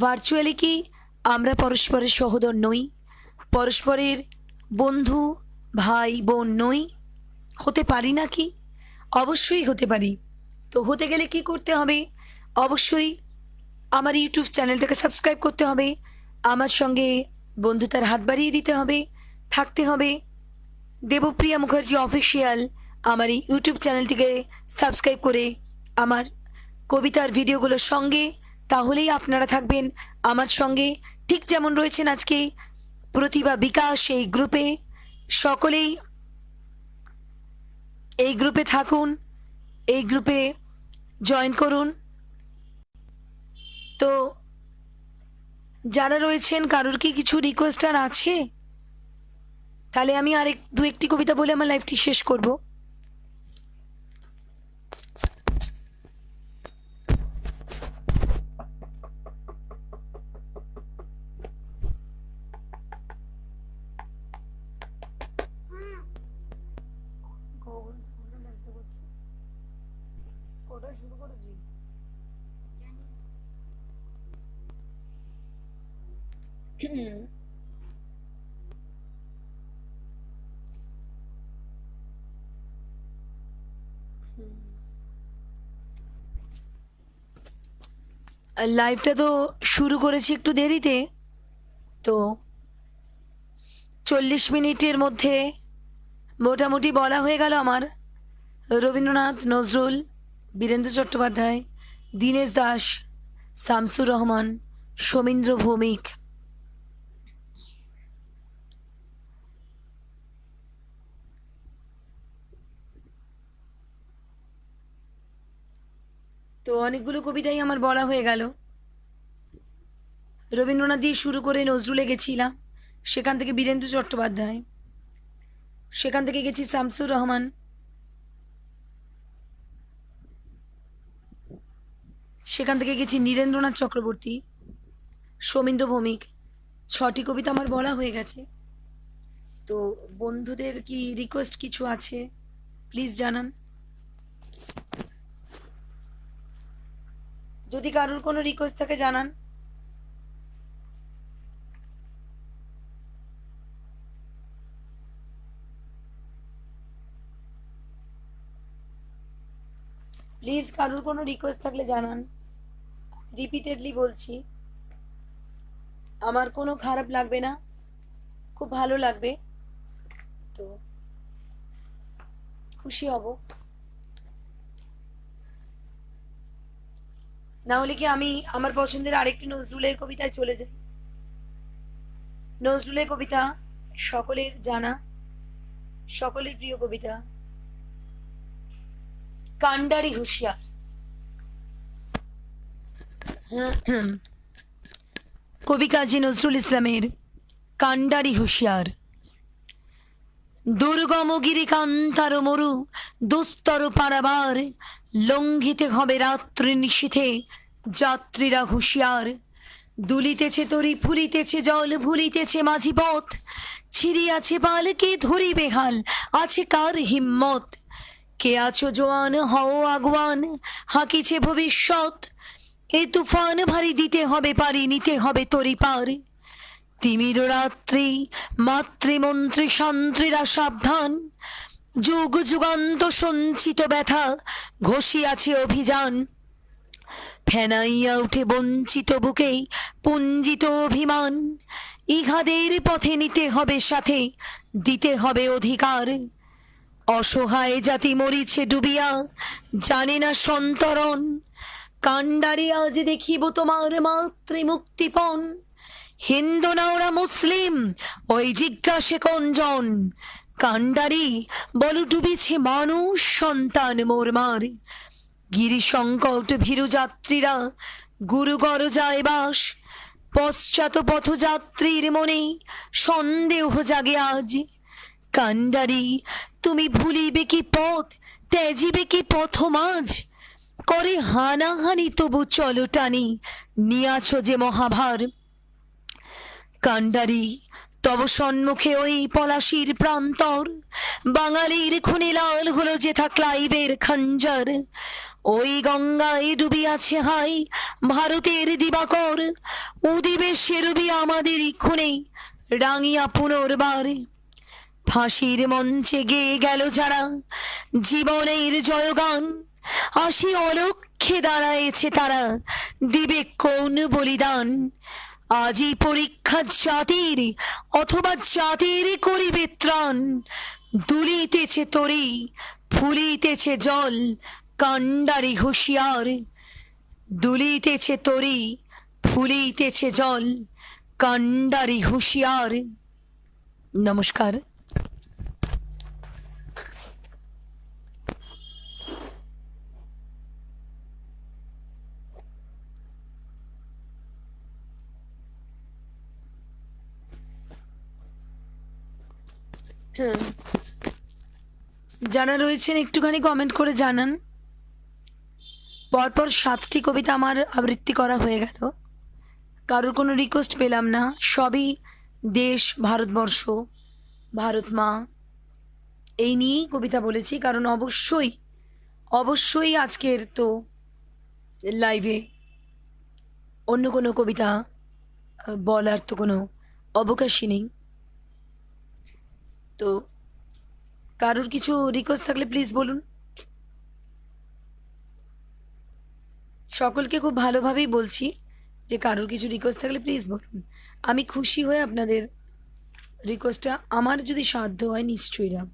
ভার্চুয়ালি কি আমরা পরস্পরের সহোদর নই? পরস্পরের বন্ধু, ভাই বোন নই? হতে পারি না কি? অবশ্যই হতে পারি। তো হতে গেলে কি করতে হবে? অবশ্যই আমার ইউটিউব চ্যানেলটাকে সাবস্ক্রাইব করতে হবে, আমার সঙ্গে বন্ধুতার হাত বাড়িয়ে দিতে হবে, থাকতে হবে। দেবপ্রিয়া মুখার্জি অফিসিয়াল আমার এই ইউটিউব চ্যানেলটিকে সাবস্ক্রাইব করে আমার কবিতার ভিডিওগুলোর সঙ্গে, তাহলেই আপনারা থাকবেন আমার সঙ্গে। ঠিক যেমন রয়েছেন আজকে প্রতিভা বিকাশ এই গ্রুপে, সকলেই এই গ্রুপে থাকুন, এই গ্রুপে জয়েন করুন। তো যারা রয়েছেন, কারোর কি কিছু রিকোয়েস্ট আর আছে? তাহলে আমি দু একটি কবিতা বলে আমার লাইফটি শেষ করব। লাইভটা তো শুরু করেছি একটু দেরিতে, তো 40 মিনিটের মধ্যে মোটামুটি বলা হয়ে গেল আমার রবীন্দ্রনাথ, নজরুল, বীরেন্দ্র চট্টোপাধ্যায়, দীনেশ দাস, শামসুর রহমান, শমীন্দ্র ভৌমিক। তো অনেকগুলো কবিতাই আমার বলা হয়ে গেল। রবীন্দ্রনাথ দিয়ে শুরু করে নজরুলে গেছিলাম, সেখান থেকে বীরেন্দ্র চট্টোপাধ্যায়, সেখান থেকে গেছি শামসুর রহমান, সেখান থেকে গেছি নীরেন্দ্রনাথ চক্রবর্তী, শমীন্দ্র ভৌমিক। 6টি কবিতা আমার বলা হয়ে গেছে। তো বন্ধুদের কি রিকোয়েস্ট কিছু আছে প্লিজ জানান। যদি কারোর কোনো রিকোয়েস্ট থাকে জানান। প্লিজ কারোর কোনো রিকোয়েস্ট থাকলে জানান। রিপিটেডলি বলছি, আমার কোনো খারাপ লাগবে না, খুব ভালো লাগবে, তো খুশি হব। না হলে কি আমি আমার পছন্দের আরেকটি নজরুলের কবিতায় চলে যাই। নজরুলের কবিতা সকলের জানা, সকলের প্রিয় কবিতা, কান্ডারি হুঁশিয়ার। কবি কাজী নজরুল ইসলামের কান্ডারি হুঁশিয়ার। দুর্গম গিরিকান্তার মরু দুস্তর পারাবার, লঙ্ঘিতে হবে রাত্রি নিশীথে যাত্রীরা হুঁশিয়ার। দুলিতেছে তরি ফুলিতেছে জল ভুলিতেছে মাঝি পথ, ছিড়িয়াছে পালকে ধরিবে হাল আছে কার হিম্মত। কে আছো জোয়ান হও আগুয়ান, হাঁকিছে ভবিষ্যৎ, এ তুফান ভারী দিতে হবে পারি নিতে হবে তরি পার। তিমির রাত্রি মাতৃমন্ত্রী শান্ত্রীরা সাবধান, যুগ যুগান্ত সঞ্চিত ব্যথা ঘষিয়াছে অভিযান। ফেনাইয়া উঠে বঞ্চিত বুকে পুঞ্জিত অভিমান, ইহাদের পথে নিতে হবে সাথে দিতে হবে অধিকার। অসহায় জাতি মরিছে ডুবিয়া জানে না সন্তরণ, কান্ডারি আজ দেখিব তোমার মাতৃমুক্তিপণ। হিন্দু না ওরা মুসলিম ওই জিজ্ঞাসে কোনজন, কান্ডারি বল ডুবিছে মানুষ সন্তান মোরমার। গিরি সংকট ভীরু যাত্রীরা গুরুগর যায় বাস, পশ্চাৎ পথযাত্রীর মনে সন্দেহ জাগে আজ। কান্ডারি তুমি ভুলিবে কি পথ ত্যাজিবে কি পথ মাঝ, করে হানাহানি তবু চলো টানি নিয়াছ যে মহাভার। কান্ডারি তব সম্মুখে ওই পলাশির প্রান্তর, বাঙালির খুনে লাল হলো যেথা ক্লাইভের খঞ্জর। ওই গঙ্গায় ডুবিয়াছে হাই ভারতের দিবাকর, উদিবে সেরবি আমাদেরই খুনে রাঙিয়া পুনর্বার। ফাঁসির মঞ্চে গেয়ে গেল যারা জীবনের জয়গান, আসি অলক্ষ্যে দাঁড়ায়েছে তারা দিবে কোন বলিদান। আজই পরীক্ষা জাতির অথবা জাতির করিবে ত্রাণ, দুলিতেছে তরি ফুলিতেছে জল কান্ডারি হুঁশিয়ার। দুলিতেছে তরি ফুলিতেছে জল কান্ডারি হুঁশিয়ার। নমস্কার। যারা রয়েছেন একটুখানি কমেন্ট করে জানান। পরপর 7টি কবিতা আমার আবৃত্তি করা হয়ে গেল, কারোর কোনো রিকোয়েস্ট পেলাম না। সবই দেশ, ভারতবর্ষ, ভারত মা এই নিয়েই কবিতা বলেছি, কারণ অবশ্যই অবশ্যই আজকের তো লাইভে অন্য কোনো কবিতা বলার তো কোনো অবকাশই নেই। তো কারোর কিছু রিকোয়েস্ট থাকলে প্লিজ বলুন। সকলকে খুব ভালোভাবেই বলছি যে কারোর কিছু রিকোয়েস্ট থাকলে প্লিজ বলুন। আমি খুশি হয়ে আপনাদের রিকোয়েস্টটা আমার যদি সাধ্য হয় নিশ্চয়ই রাখব।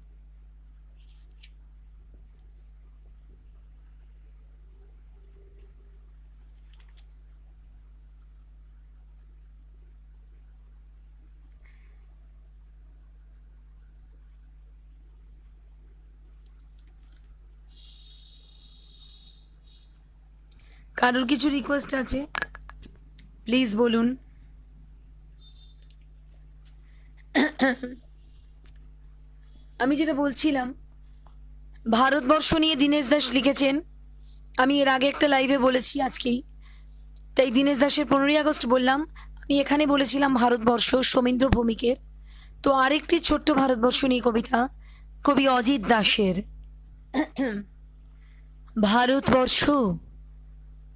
কারোর কিছু রিকোয়েস্ট আছে প্লিজ বলুন। আমি যেটা বলছিলাম, ভারতবর্ষ নিয়ে দীনেশ দাস লিখেছেন। আমি এর আগে একটা লাইভে বলেছি আজকেই, তাই দীনেশ দাসের 15ই আগস্ট বললাম। আমি এখানে বলেছিলাম ভারতবর্ষ সোমেন্দ্র ভৌমিকের। তো আরেকটি ছোট্ট ভারতবর্ষ নিয়ে কবিতা কবি অজিত দাসের। ভারতবর্ষ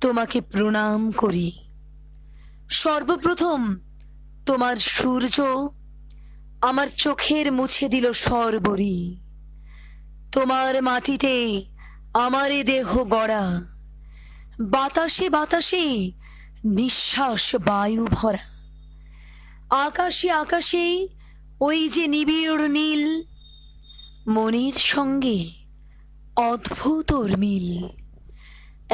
তোমাকে প্রণাম করি, সর্বপ্রথম তোমার সূর্য আমার চোখের মুছে দিল সর্বরি। তোমার মাটিতে আমারে দেহ গড়া, বাতাসে বাতাসে নিঃশ্বাস বায়ু ভরা, আকাশে আকাশে ওই যে নিবিড় নীল, মনের সঙ্গে অদ্ভুত ওর মিল।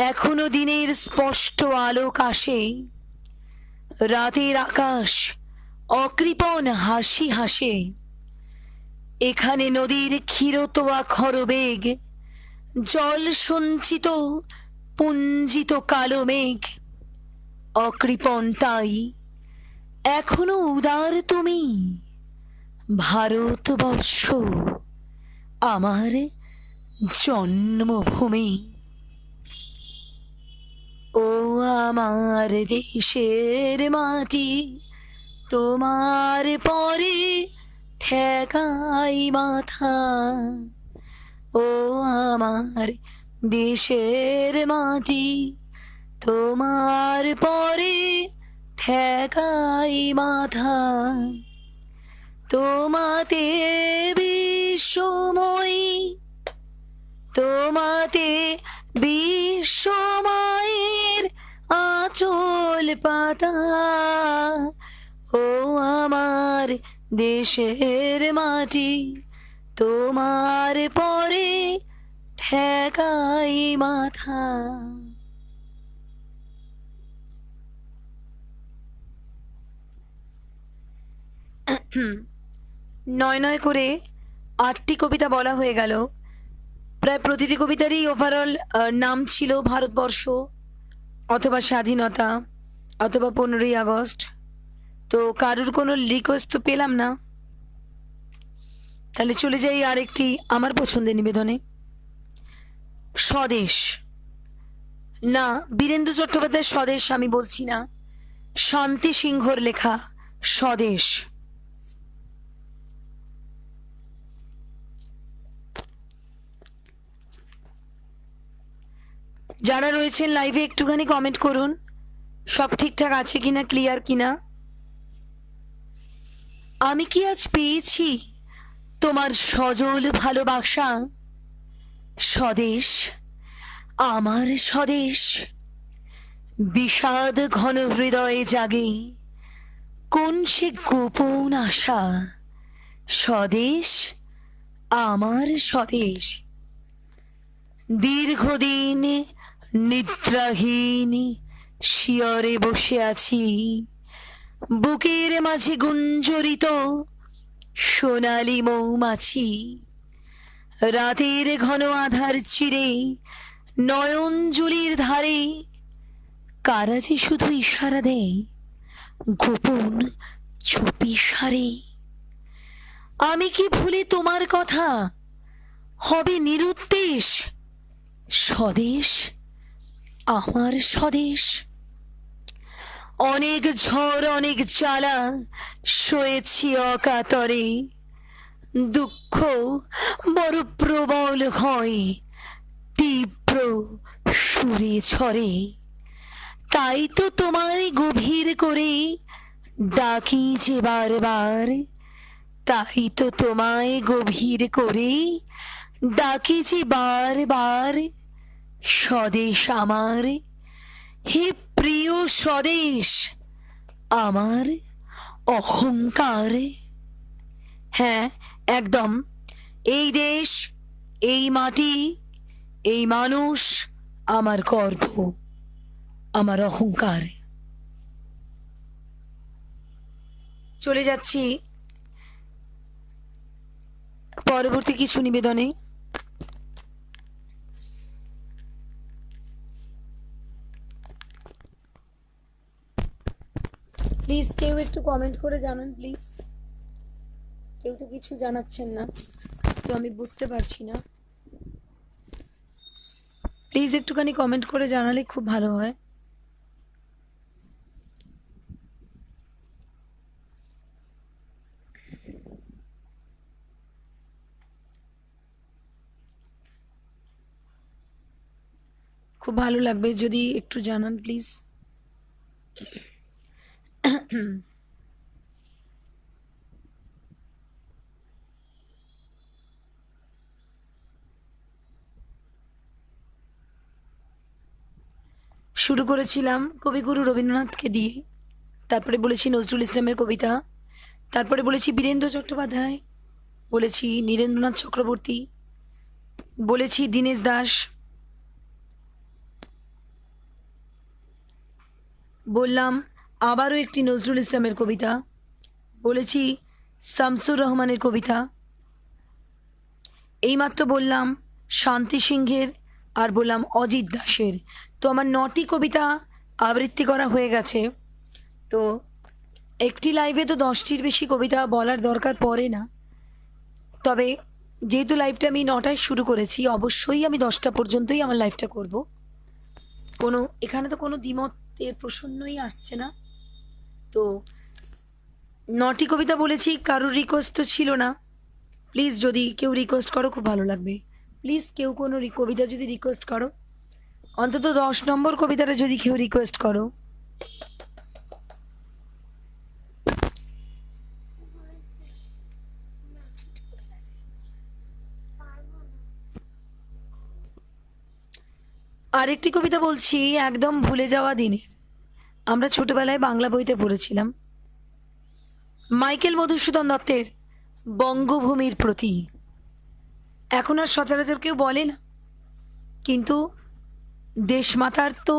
এখনো দিনের স্পষ্ট আলোক আসে, রাতের আকাশ অকৃপণ হাসি হাসে। এখানে নদীর ক্ষীরতোয়া খরবেগ, জল সঞ্চিত পুঞ্জিত কালো মেঘ, অকৃপণ তাই এখনো উদার তুমি, ভারতবর্ষ আমার জন্মভূমি। ও আমার দেশের মাটি, তোমার পরে ঠেকাই মাথা। ও আমার দেশের মাটি, তোমার পরে ঠেকাই মাথা। তোমাতে বিশ্বময়ী, তোমাতে বিশ্বময়ের আঁচল পাতা। ও আমার দেশের মাটি, তোমার পরে ঠেকাই মাথা। নয় নয় করে 8টি কবিতা বলা হয়ে গেল। প্রায় প্রতিটি কবিতারই ওভারঅল নাম ছিল ভারতবর্ষ, অথবা স্বাধীনতা, অথবা 15ই আগস্ট। তো কারুর কোনো রিকোয়েস্ট তো পেলাম না, তাহলে চলে যাই আরেকটি আমার পছন্দের নিবেদনে। স্বদেশ। না, বীরেন্দ্র চট্টোপাধ্যায়ের স্বদেশ আমি বলছি না, শান্তি সিংহর লেখা স্বদেশ। যারা রয়েছেন লাইভে একটুখানি কমেন্ট করুন, সব ঠিকঠাক আছে কিনা, ক্লিয়ার কিনা। আমি কি আজ পেয়েছি তোমার সজল ভালোবাসা? স্বদেশ, আমার স্বদেশ, বিষাদ ঘন হৃদয়ে জাগে কোন সে গোপন আশা। স্বদেশ, আমার স্বদেশ। দীর্ঘদিন নিদ্রাহীন শিয়রে বসে আছি, বুকের মাঝে গুঞ্জরিত সোনালি মৌমাছি। রাতের ঘন আধার চিরে নয়ন জুলির ধারে কারা যে শুধু ইশারা দেয় গোপন চুপি সারে। আমি কি ভুলে তোমার কথা হবে নিরুদ্দেশ? স্বদেশ, আমার স্বদেশ। অনেক ঝড় অনেক জ্বালা সয়েছি অকাতরে, দুঃখ বড় প্রবল হয় তীব্র সুরে ঝরে। তাই তো তোমার গভীর করে ডাকি যে বারবার, তাই তো তোমায় গভীর করে ডাকি যে বারবার। স্বদেশ আমার, হে প্রিয় স্বদেশ, আমার অহংকার। হ্যাঁ, একদম, এই দেশ, এই মাটি, এই মানুষ আমার গর্ব, আমার অহংকার। চলে যাচ্ছি পরবর্তী কিছু নিবেদনে। প্লিজ কেউ একটু কমেন্ট করে জানান প্লিজ। কেউ তো কিছু জানাচ্ছেন না, তো আমি বুঝতে পারছি না। প্লিজ একটুখানি কমেন্ট করে জানালে খুব ভালো হয়। খুব ভালো লাগবে যদি একটু জানান প্লিজ। শুরু করেছিলাম কবিগুরু রবীন্দ্রনাথকে দিয়ে, তারপরে বলেছি নজরুল ইসলামের কবিতা, তারপরে বলেছি বীরেন্দ্র চট্টোপাধ্যায়, বলেছি নীরেন্দ্রনাথ চক্রবর্তী, বলেছি দীনেশ দাস, বললাম আবারও একটি নজরুল ইসলামের কবিতা, বলেছি শামসুর রহমানের কবিতা, এইমাত্র বললাম শান্তি সিংহের, আর বললাম অজিত দাসের। তো আমার 9টি কবিতা আবৃত্তি করা হয়ে গেছে। তো একটি লাইভে তো 10টির বেশি কবিতা বলার দরকার পড়ে না, তবে যেহেতু লাইভটা আমি 9টায় শুরু করেছি, অবশ্যই আমি 10টা পর্যন্তই আমার লাইভটা করব। এখানে তো কোনো দ্বিমতের প্রশ্নই আসছে না। তো 9টি কবিতা বলেছি, কারোর রিকোয়েস্ট তো ছিল না। প্লিজ যদি কেউ রিকোয়েস্ট করো খুব ভালো লাগবে। প্লিজ কেউ কোনো কবিতা যদি রিকোয়েস্ট করো, অন্তত 10 নম্বর কবিতাটা যদি কেউ রিকোয়েস্ট করো। আরেকটি কবিতা বলছি, একদম ভুলে যাওয়া দিনের। আমরা ছোটবেলায় বাংলা বইতে পড়েছিলাম মাইকেল মধুসূদন দত্তের বঙ্গভূমির প্রতি। এখন আর সচরাচর কেউ বলে না, কিন্তু দেশমাতার তো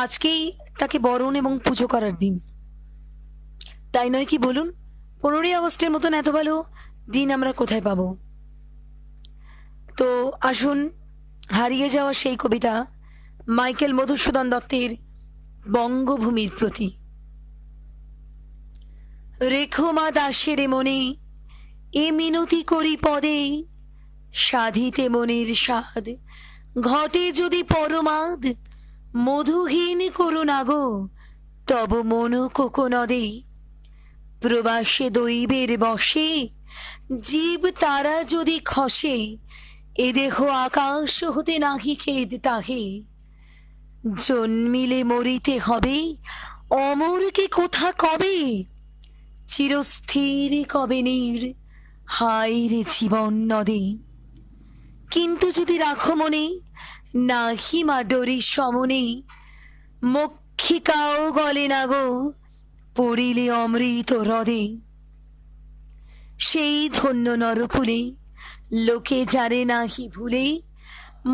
আজকেই তাকে বরণ এবং পুজো করার দিন, তাই নয় কি বলুন? 15ই আগস্টের মতন এত ভালো দিন আমরা কোথায় পাবো? তো আসুন, হারিয়ে যাওয়া সেই কবিতা মাইকেল মধুসূদন দত্তের বঙ্গভূমির প্রতি। রেখো মা দাসের মনে এ মিনতি করি পদে, সাধিতে মনের স্বাদ ঘটে যদি পরমাদ, মধুহীন করো না গো তব মন কোকনদে। প্রবাসে দৈবের বসে জীব তারা যদি খসে, এ দেহ আকাশ হতে নাহি খেদ তাহে। জন্মিলে মরিতে হবে, অমর কি কোথা কবে? চিরস্থির কবে নীর হায় রে জীবন নদে। কিন্তু যদি রাখো মনে নাহি মা ডরি সমনে, মক্ষিকাও গলে না গো পড়িলে অমৃত হ্রদে। সেই ধন্য নরকুলে লোকে যারে নাহি ভুলে,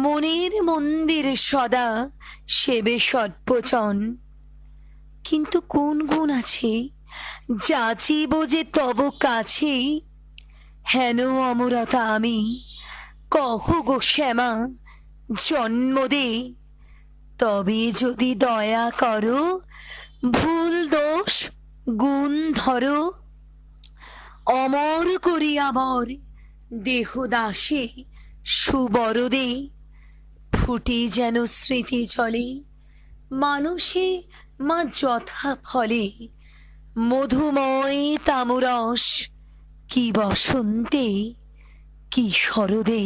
মনের মন্দির সদা সেবে সর্বচন। কিন্তু কোন গুণ আছে যাচিব যে তব কাছে, হেন অমরতা আমি কহ গো শ্যামা জন্ম দে। তবে যদি দয়া করো ভুল দোষ গুণ ধরো, অমর করি আমর দেহ দাসে সুবরদে। ফুটে যেন স্মৃতি চলে মানুষে মা যথা ফলে, মধুময় তামরস কি বসন্তে কি শরদে।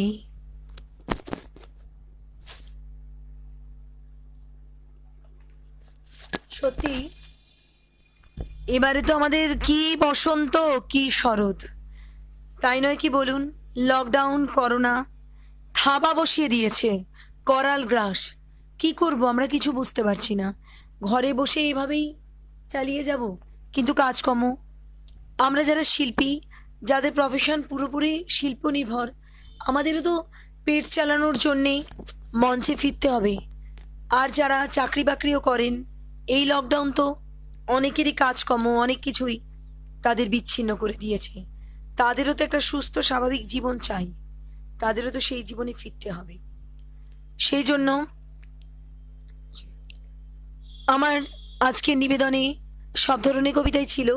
সত্যি এবারে তো আমাদের কি বসন্ত কি শরৎ, তাই নয় কি বলুন? লকডাউন, করোনা থাবা বসিয়ে দিয়েছে, করাল গ্রাস। কি করব আমরা কিছু বুঝতে পারছি না। ঘরে বসে এভাবেই চালিয়ে যাব, কিন্তু কাজকর্ম, আমরা যারা শিল্পী, যাদের প্রফেশন পুরোপুরি শিল্প নির্ভর, আমাদেরও তো পেট চালানোর জন্যে মঞ্চে ফিরতে হবে। আর যারা চাকরি বাকরিও করেন, এই লকডাউন তো অনেকেরই কাজকর্ম অনেক কিছুই তাদের বিচ্ছিন্ন করে দিয়েছে। তাদেরও তো একটা সুস্থ স্বাভাবিক জীবন চাই, তাদেরও তো সেই জীবনে ফিরতে হবে। সেই জন্য আমার আজকের নিবেদনে সব ধরনের কবিতাই ছিল।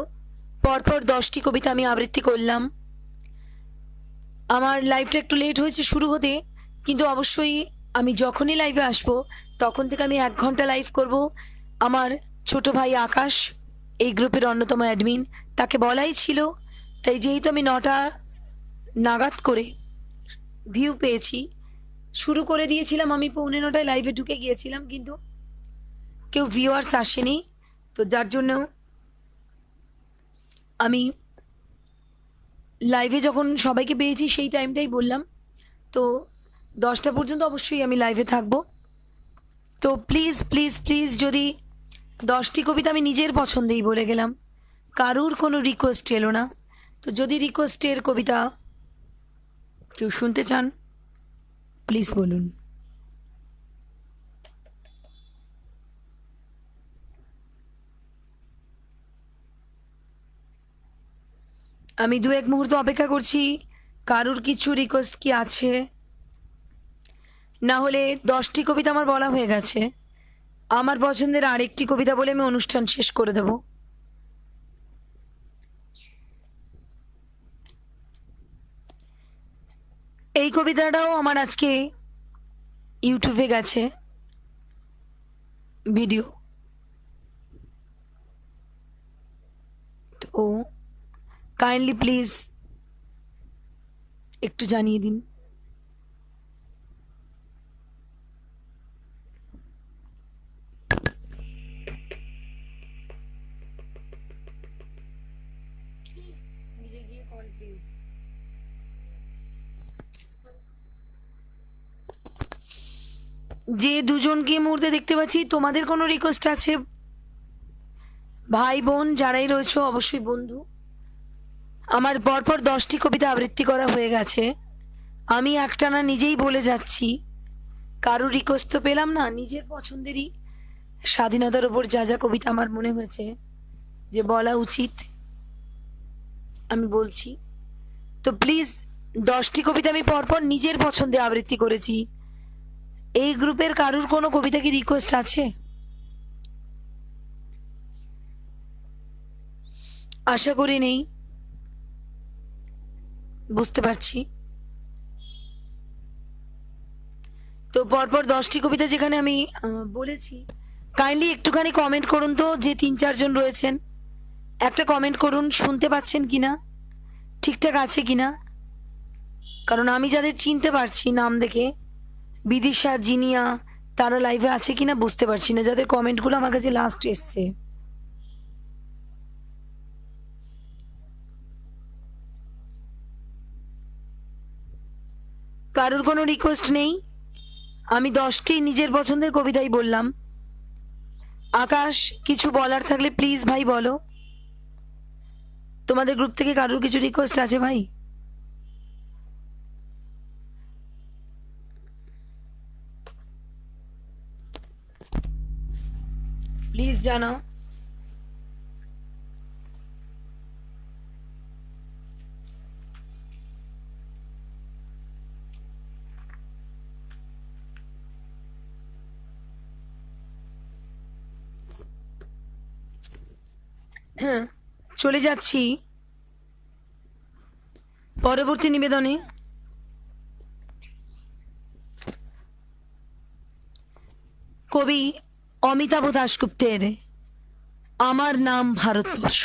পরপর 10টি কবিতা আমি আবৃত্তি করলাম। আমার লাইভটা একটু লেট হয়েছে শুরু হতে, কিন্তু অবশ্যই আমি যখনই লাইভে আসবো তখন থেকে আমি 1 ঘন্টা লাইভ করব। আমার ছোট ভাই আকাশ এই গ্রুপের অন্যতম অ্যাডমিন, তাকে বলাই ছিল। তাই যেহেতু আমি 9টা নাগাদ করে ভিউ পেয়েছি, শুরু করে দিয়েছিলাম। আমি 9:45 লাইভে ঢুকে গিয়েছিলাম, কিন্তু কেউ ভিউয়ার্স আসেনি। তো যার জন্য আমি লাইভে যখন সবাইকে পেয়েছি সেই টাইমটাই বললাম। তো 10টা পর্যন্ত অবশ্যই আমি লাইভে থাকবো। তো প্লিজ প্লিজ প্লিজ, যদি 10টি কবিতা আমি নিজের পছন্দেই বলে গেলাম, কারুর কোনো রিকোয়েস্ট এলো না, তো যদি রিকোয়েস্টের কবিতা কেউ শুনতে চান প্লিজ বলুন। আমি 2-1 মুহূর্ত অপেক্ষা করছি, কারুর কিছু রিকোয়েস্ট কি আছে? না হলে 10টি কবিতা আমার বলা হয়ে গেছে, আমার পছন্দের আরেকটি কবিতা বলে আমি অনুষ্ঠান শেষ করে দেব। এই কবিতাটাও আমার আজকে ইউটিউবে গেছে ভিডিও, তো কাইন্ডলি প্লিজ একটু জানিয়ে দিন। যে দুজনকে এই মুহূর্তে দেখতে পাচ্ছি, তোমাদের কোনো রিকোয়েস্ট আছে? ভাই বোন যারাই রয়েছে, অবশ্যই বন্ধু। আমার পরপর 10টি কবিতা আবৃত্তি করা হয়ে গেছে, আমি একটানা নিজেই বলে যাচ্ছি, কারোর রিকোয়েস্ট তো পেলাম না। নিজের পছন্দেরই স্বাধীনতার ওপর যা যা কবিতা আমার মনে হয়েছে যে বলা উচিত আমি বলছি। তো প্লিজ 10টি কবিতা আমি পরপর নিজের পছন্দে আবৃত্তি করেছি। এই গ্রুপের কারুর কোনো কবিতা কি রিকোয়েস্ট আছে? আশা করি নেই, বুঝতে পারছি। তো পরপর 10টি কবিতা যেখানে আমি বলেছি, কাইন্ডলি একটুখানি কমেন্ট করুন তো, যে 3-4 জন রয়েছেন একটা কমেন্ট করুন, শুনতে পাচ্ছেন কিনা, ঠিকঠাক আছে কিনা। কারণ আমি যাদের চিনতে পারছি নাম দেখে, বিদিশা, জিনিয়া, তারা লাইভে আছে কিনা বুঝতে পারছি না, যাদের কমেন্টগুলো আমার কাছে লাস্ট এসছে। কারোর কোনো রিকোয়েস্ট নেই, আমি 10টি নিজের পছন্দের কবিতাই বললাম। আকাশ, কিছু বলার থাকলে প্লিজ ভাই বলো। তোমাদের গ্রুপ থেকে কারোর কিছু রিকোয়েস্ট আছে ভাই? প্লিজ জানাও। হ্যাঁ, চলে যাচ্ছি পরবর্তী নিবেদনে। কবি অমিতাভ দাশগুপ্তের আমার নাম ভারতবর্ষ,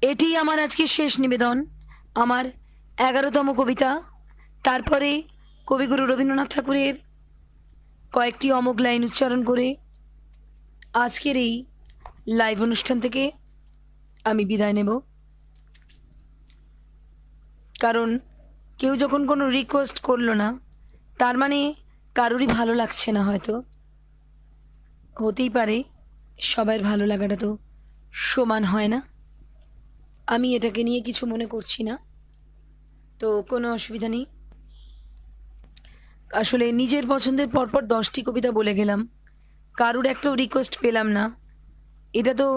এটি আমার আজকে শেষ নিবেদন, আমার 11তম কবিতা। তারপরে কবিগুরু রবীন্দ্রনাথ ঠাকুরের কয়েকটি অমোঘ লাইন উচ্চারণ করে আজকের এই লাইভ অনুষ্ঠান থেকে আমি বিদায় নেব। কারণ কেউ যখন কোনো রিকোয়েস্ট করলো না, তার মানে কারোরই ভালো লাগছে না। হয়তো হতেই পারে, সবার ভালো লাগাটা তো সমান হয় না, আমি এটাকে নিয়ে কিছু মনে করছি না, তো কোনো অসুবিধা নেই। আসলে নিজের পছন্দের পরপর 10টি কবিতা বলে গেলাম, কারোর একটাও রিকোয়েস্ট পেলাম না, এটা তো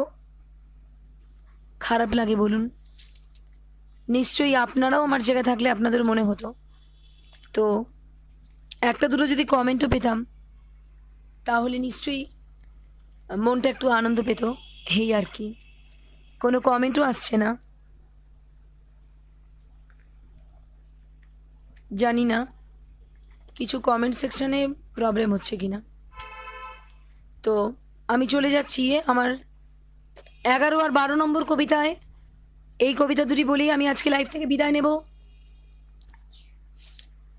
খারাপ লাগে বলুন? নিশ্চয়ই আপনারাও আমার জায়গায় থাকলে আপনাদের মনে হতো। তো একটা দুটো যদি কমেন্টও পেতাম তাহলে নিশ্চয়ই মনটা একটু আনন্দ পেত, এই আর কি। কোনো কমেন্টও আসছে না, জানি না কিছু কমেন্ট সেকশনে প্রবলেম হচ্ছে কিনা। তো আমি চলে যাচ্ছি আমার 11 আর 12 নম্বর কবিতায়। এই কবিতা দুটি বলেই আমি আজকে লাইভ থেকে বিদায় নেব।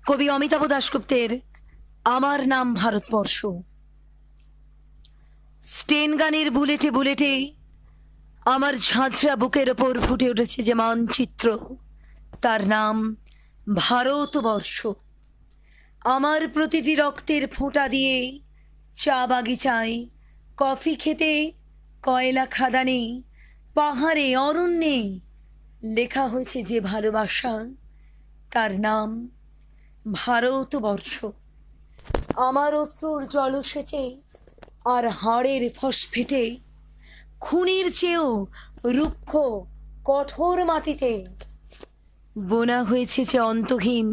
কবি অমিতাভ দাশগুপ্তের আমার নাম ভারতবর্ষ। স্টেন গানের বুলেটে বুলেটে আমার ঝাঁঝরা বুকের ওপর ফুটে উঠেছে যে মানচিত্র, তার নাম ভারতবর্ষ। আমার প্রতিটি রক্তের ফোঁটা দিয়ে চা বাগিচায়, কফি খেতে, কয়লা খাদানে, পাহাড়ে, অরণ্যে লেখা হয়েছে যে ভালোবাসা, তার নাম ভারতবর্ষ। আমার অশ্রুর জলসেচে আর হাড়ের ফসফেটে, খুনির চেয়েও রুক্ষ কঠোর মাটিতে বোনা হয়েছে যে অন্তহীন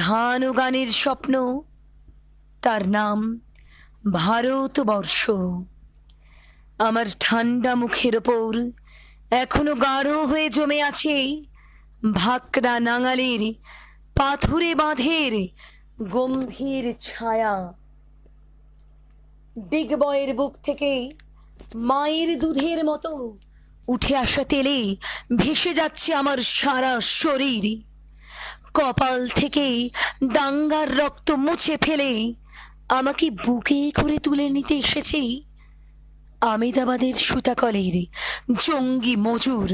ধান ও গানের স্বপ্ন, তার নাম ভারতবর্ষ। আমার ঠান্ডা মুখের ওপর এখনো গাঢ় হয়ে জমে আছে ভাকড়া নাঙালের পাথুরে বাঁধের গম্ভীর ছায়া। দিগ্বয়ের বুক থেকে মায়ের দুধের মতো উঠে আসা তেলে ভেসে যাচ্ছে আমার সারা শরীর। কপাল থেকে দাঙ্গার রক্ত মুছে ফেলে আমাকে বুকে করে তুলে নিতে এসেছে আমেদাবাদের সুতাকলের জঙ্গি মজুর।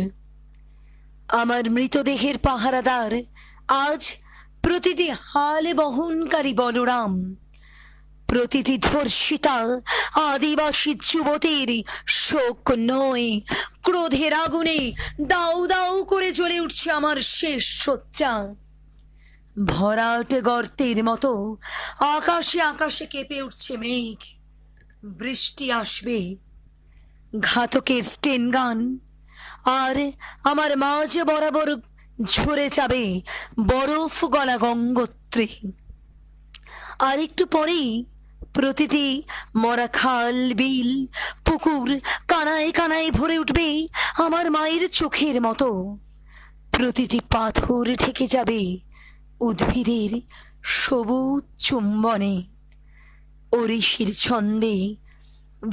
আমার মৃতদেহের পাহারাদার আজ প্রতিটি হাল বহনকারী বলরাম, প্রতিটি ধর্ষিতা আদিবাসী যুবতীর শোক নয়, ক্রোধের আগুনে দাউ দাউ করে জ্বলে উঠছে আমার শেষ শয্যা। ভরাট গর্তের মতো আকাশে আকাশে কেঁপে উঠছে মেঘ, বৃষ্টি আসবে। ঘাতকের স্টেন গান আর আমার মাঝে বরাবর ঝরে যাবে বরফ গলা গঙ্গোত্রী। আর একটু পরেই প্রতিটি মরা খাল, বিল, পুকুর কানায় কানায় ভরে উঠবে আমার মায়ের চোখের মতো। প্রতিটি পাথর ঠেকে যাবে উদ্ভিদের সবুজ চুম্বনে। ওড়িশির ছন্দে,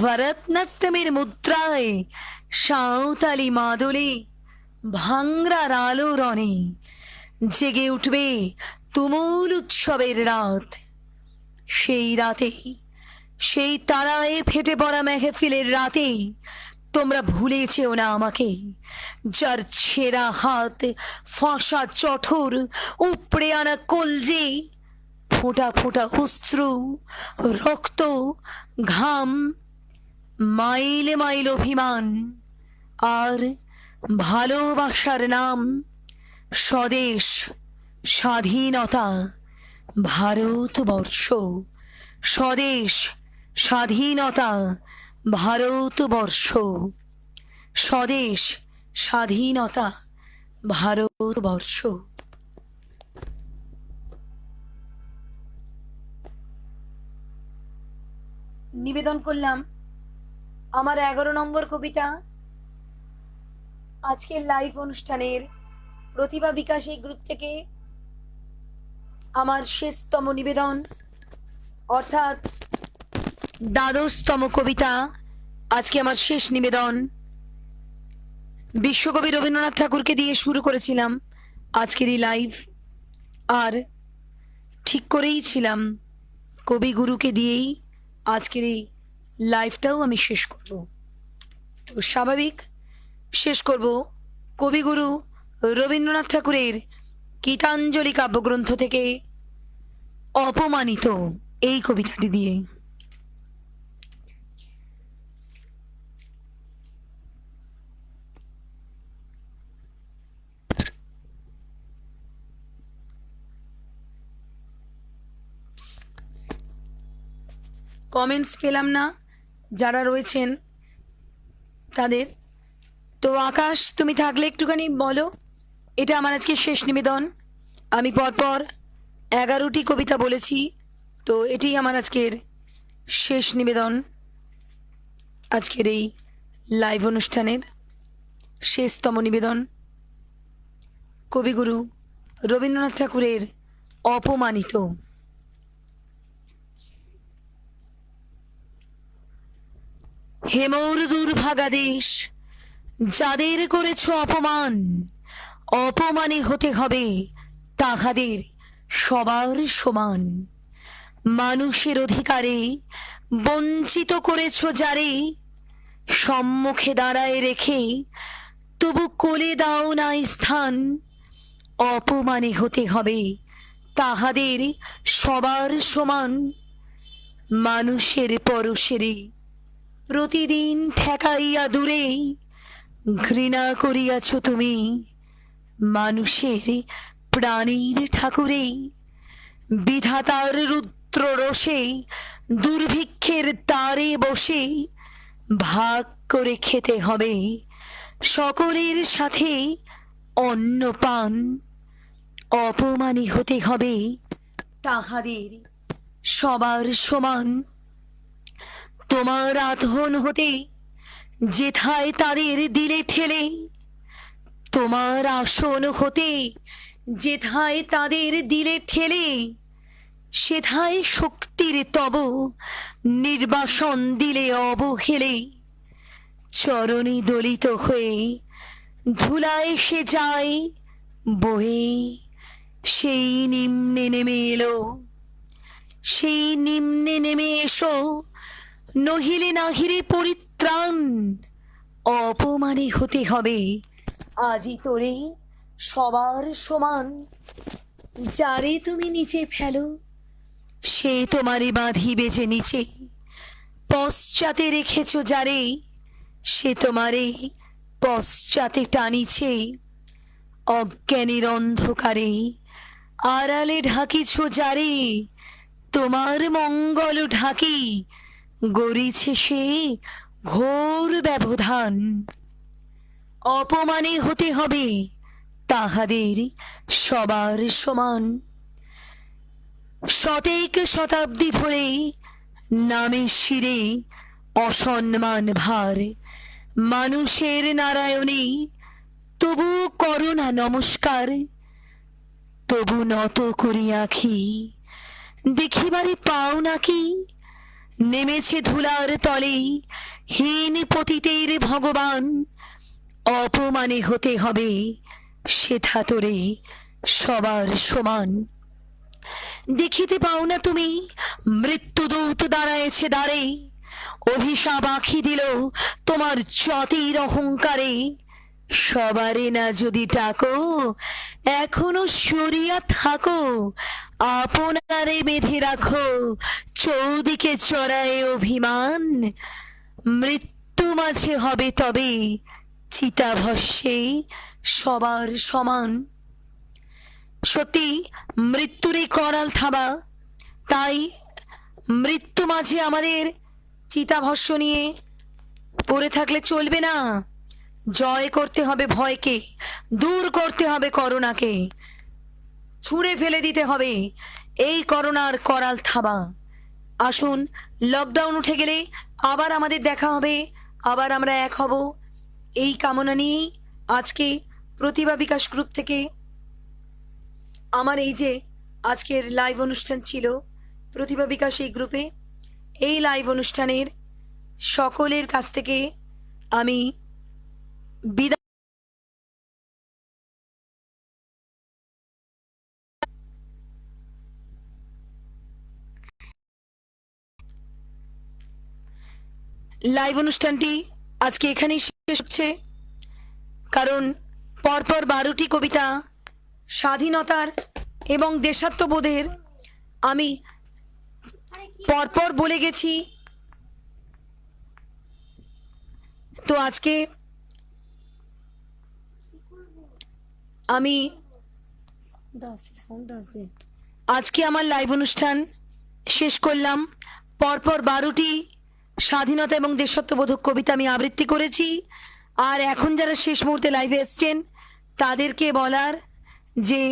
ভরতনাট্যমের মুদ্রায়, সাঁওতালি মাদলে, ভাংরার আলোড়নে জেগে উঠবে তুমুল উৎসবের রাত। সেই রাতে, সেই তারায় ফেটে পড়া মেহফিলের রাতে তোমরা ভুলে যেও না আমাকে, যার ছেঁড়া হাত, ফাঁসা চঠর, উপড়ে আনা কলজে, ফোঁটা ফোঁটা অশ্রু, রক্ত, ঘাম, মাইলে মাইল অভিমান আর ভালোবাসার নাম স্বদেশ, স্বাধীনতা, ভারতবর্ষ। স্বদেশ, স্বাধীনতা, ভারতবর্ষ। স্বদেশ, স্বাধীনতা, ভারতবর্ষ। নিবেদন করলাম আমার 11 নম্বর কবিতা আজকের লাইভ অনুষ্ঠানের প্রতিভা বিকাশ এই গ্রুপ থেকে। আমার শেষতম নিবেদন, অর্থাৎ দ্বাদশতম কবিতা, আজকে আমার শেষ নিবেদন। বিশ্বকবি রবীন্দ্রনাথ ঠাকুরকে দিয়ে শুরু করেছিলাম আজকের এই লাইভ, আর ঠিক করেই ছিলাম কবিগুরুকে দিয়েই আজকের এই লাইভটাও আমি শেষ করব। তো স্বাভাবিক শেষ করব কবিগুরু রবীন্দ্রনাথ ঠাকুরের গীতাঞ্জলি কাব্যগ্রন্থ থেকে অপমানিত এই কবিতাটি দিয়ে। কমেন্টস পেলাম না যারা রয়েছেন তাদের। তো আকাশ, তুমি থাকলে একটুখানি বলো। এটা আমার আজকে শেষ নিবেদন। আমি পরপর 11টি কবিতা বলেছি, তো এটি আমার আজকের শেষ নিবেদন। আজকের এই লাইভ অনুষ্ঠানের শেষতম নিবেদন কবিগুরু রবীন্দ্রনাথ ঠাকুরের অপমানিত। হে মোর দুর্ভাগা দেশ, যাদের করেছ অপমান, অপমানে হতে হবে তাহাদের সবার সমান। মানুষের অধিকারে বঞ্চিত করেছ যারে, সম্মুখে দাঁড়ায় রেখে তবু কোলে দাও না স্থান। অপমানে হতে হবে তাহাদের সবার সমান মানুষের পরশেরে প্রতিদিন ঠেকাইয়া দূরে ঘৃণা করিয়াছ তুমি মানুষের প্রাণীর ঠাকুরে। বিধাতার রুদ্র রোষে দুর্ভিক্ষের তারে বসে ভাগ করে খেতে হবে সকলের সাথে অন্ন পান। অপমানী হতে হবে তাহাদের সবার সমান। তোমার আধন হতে যেথায় তাদের দিলে ঠেলে, তোমার আসন হতে যেথায় তাদের দিলে ঠেলে, সেথায় শক্তির তব নির্বাসন দিলে অবহেলে। চরণে দলিত হয়ে ধুলায় সে যায় বয়ে, সেই নিম্নে নেমে এলো, সেই নিম্নে নেমে এসো, নহিলে নাহিরে পরিত্রাণ। অপমানে হতে হবে আজি তোরে সবার সমান। যারে তুমি নিচে ফেলো সে তোমারে বাঁধিবে যে নিচে, পশ্চাতে রেখেছ যারে সে তোমারে পশ্চাতে টানিছে। অজ্ঞানের অন্ধকারে আড়ালে ঢাকিছ যারে, তোমার মঙ্গল ঢাকি গড়িছে সে ঘোর ব্যবধান। অপমানে হতে হবে তাহাদের সবার সমান। শতেক শতাব্দী ধরে নামে শিরে অসম্মান ভার মানুষের নারায়ণী, তবু করোনা নমস্কার। তবু নত করি আঁখি দেখিবারে পাও নাকি, নেমেছে ধুলার তলে হীন পতিতের ভগবান। অপমানে হতে হবে সেথা তোরে সবার সমান। দেখিতে পাও না তুমি মৃত্যুদূত দাঁড়ায়েছে দ্বারে, অভিশাপ আঁখি দিল তোমার জাতির অহংকারে। সবারে না যদি ডাকো এখনো সরিয়া থাকো, আপনারে বেঁধে রাখো চৌদিকে চড়ায় অভিমান। মৃত্যু মাঝে হবে তবে চিতাভস্যে সবার সমান। সত্যি মৃত্যুরই করাল থাবা, তাই মৃত্যু মাঝে আমাদের চিতাভস্য নিয়ে পড়ে থাকলে চলবে না। জয় করতে হবে ভয়কে, দূর করতে হবে করোনাকে, ছুঁড়ে ফেলে দিতে হবে এই করোনার করাল থাবা। আসুন, লকডাউন উঠে গেলে আবার আমাদের দেখা হবে, আবার আমরা এক হব, এই কামনা নিয়েই আজকে প্রতিভা বিকাশ গ্রুপ থেকে আমার এই যে আজকের লাইভ অনুষ্ঠান ছিল প্রতিভা বিকাশ এই গ্রুপে, এই লাইভ অনুষ্ঠানের সকলের কাছ থেকে আমি বিদায়। লাইভ অনুষ্ঠানটি আজকে এখানেই শেষ হচ্ছে, কারণ পরপর 12টি কবিতা স্বাধীনতার এবং দেশাত্মবোধের আমি পরপর বলে গেছি। তো আজকে আমার লাইভ অনুষ্ঠান শেষ করলাম। পরপর 12টি স্বাধীনতা এবং দেশাত্মবোধক কবিতা আমি আবৃত্তি করেছি। আর এখন যারা শেষ মুহূর্তে লাইভে এসছেন তাদেরকে বলার যে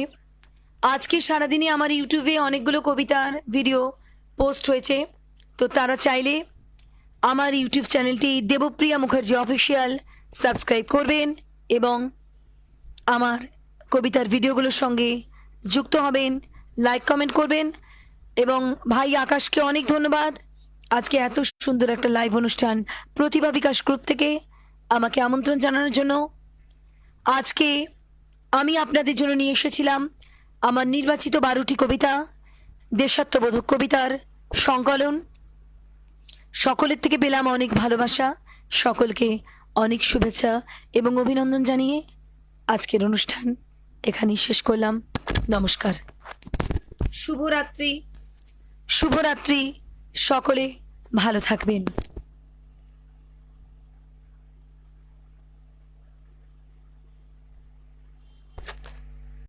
আজকে সারাদিনে আমার ইউটিউবে অনেকগুলো কবিতার ভিডিও পোস্ট হয়েছে, তো তারা চাইলে আমার ইউটিউব চ্যানেলটি দেবপ্রিয়া মুখার্জি অফিসিয়াল সাবস্ক্রাইব করবেন এবং আমার কবিতার ভিডিওগুলোর সঙ্গে যুক্ত হবেন, লাইক কমেন্ট করবেন। এবং ভাই আকাশকে অনেক ধন্যবাদ আজকে এত সুন্দর একটা লাইভ অনুষ্ঠান প্রতিভা বিকাশ গ্রুপ থেকে আমাকে আমন্ত্রণ জানানোর জন্য। আজকে আমি আপনাদের জন্য নিয়ে এসেছিলাম আমার নির্বাচিত 12টি কবিতা, দেশাত্মবোধক কবিতার সংকলন। সকলের থেকে পেলাম অনেক ভালোবাসা, সকলকে অনেক শুভেচ্ছা এবং অভিনন্দন জানিয়ে আজকের অনুষ্ঠান এখানেই শেষ করলাম। নমস্কার। শুভরাত্রি। শুভরাত্রি, সকলে ভালো থাকবেন।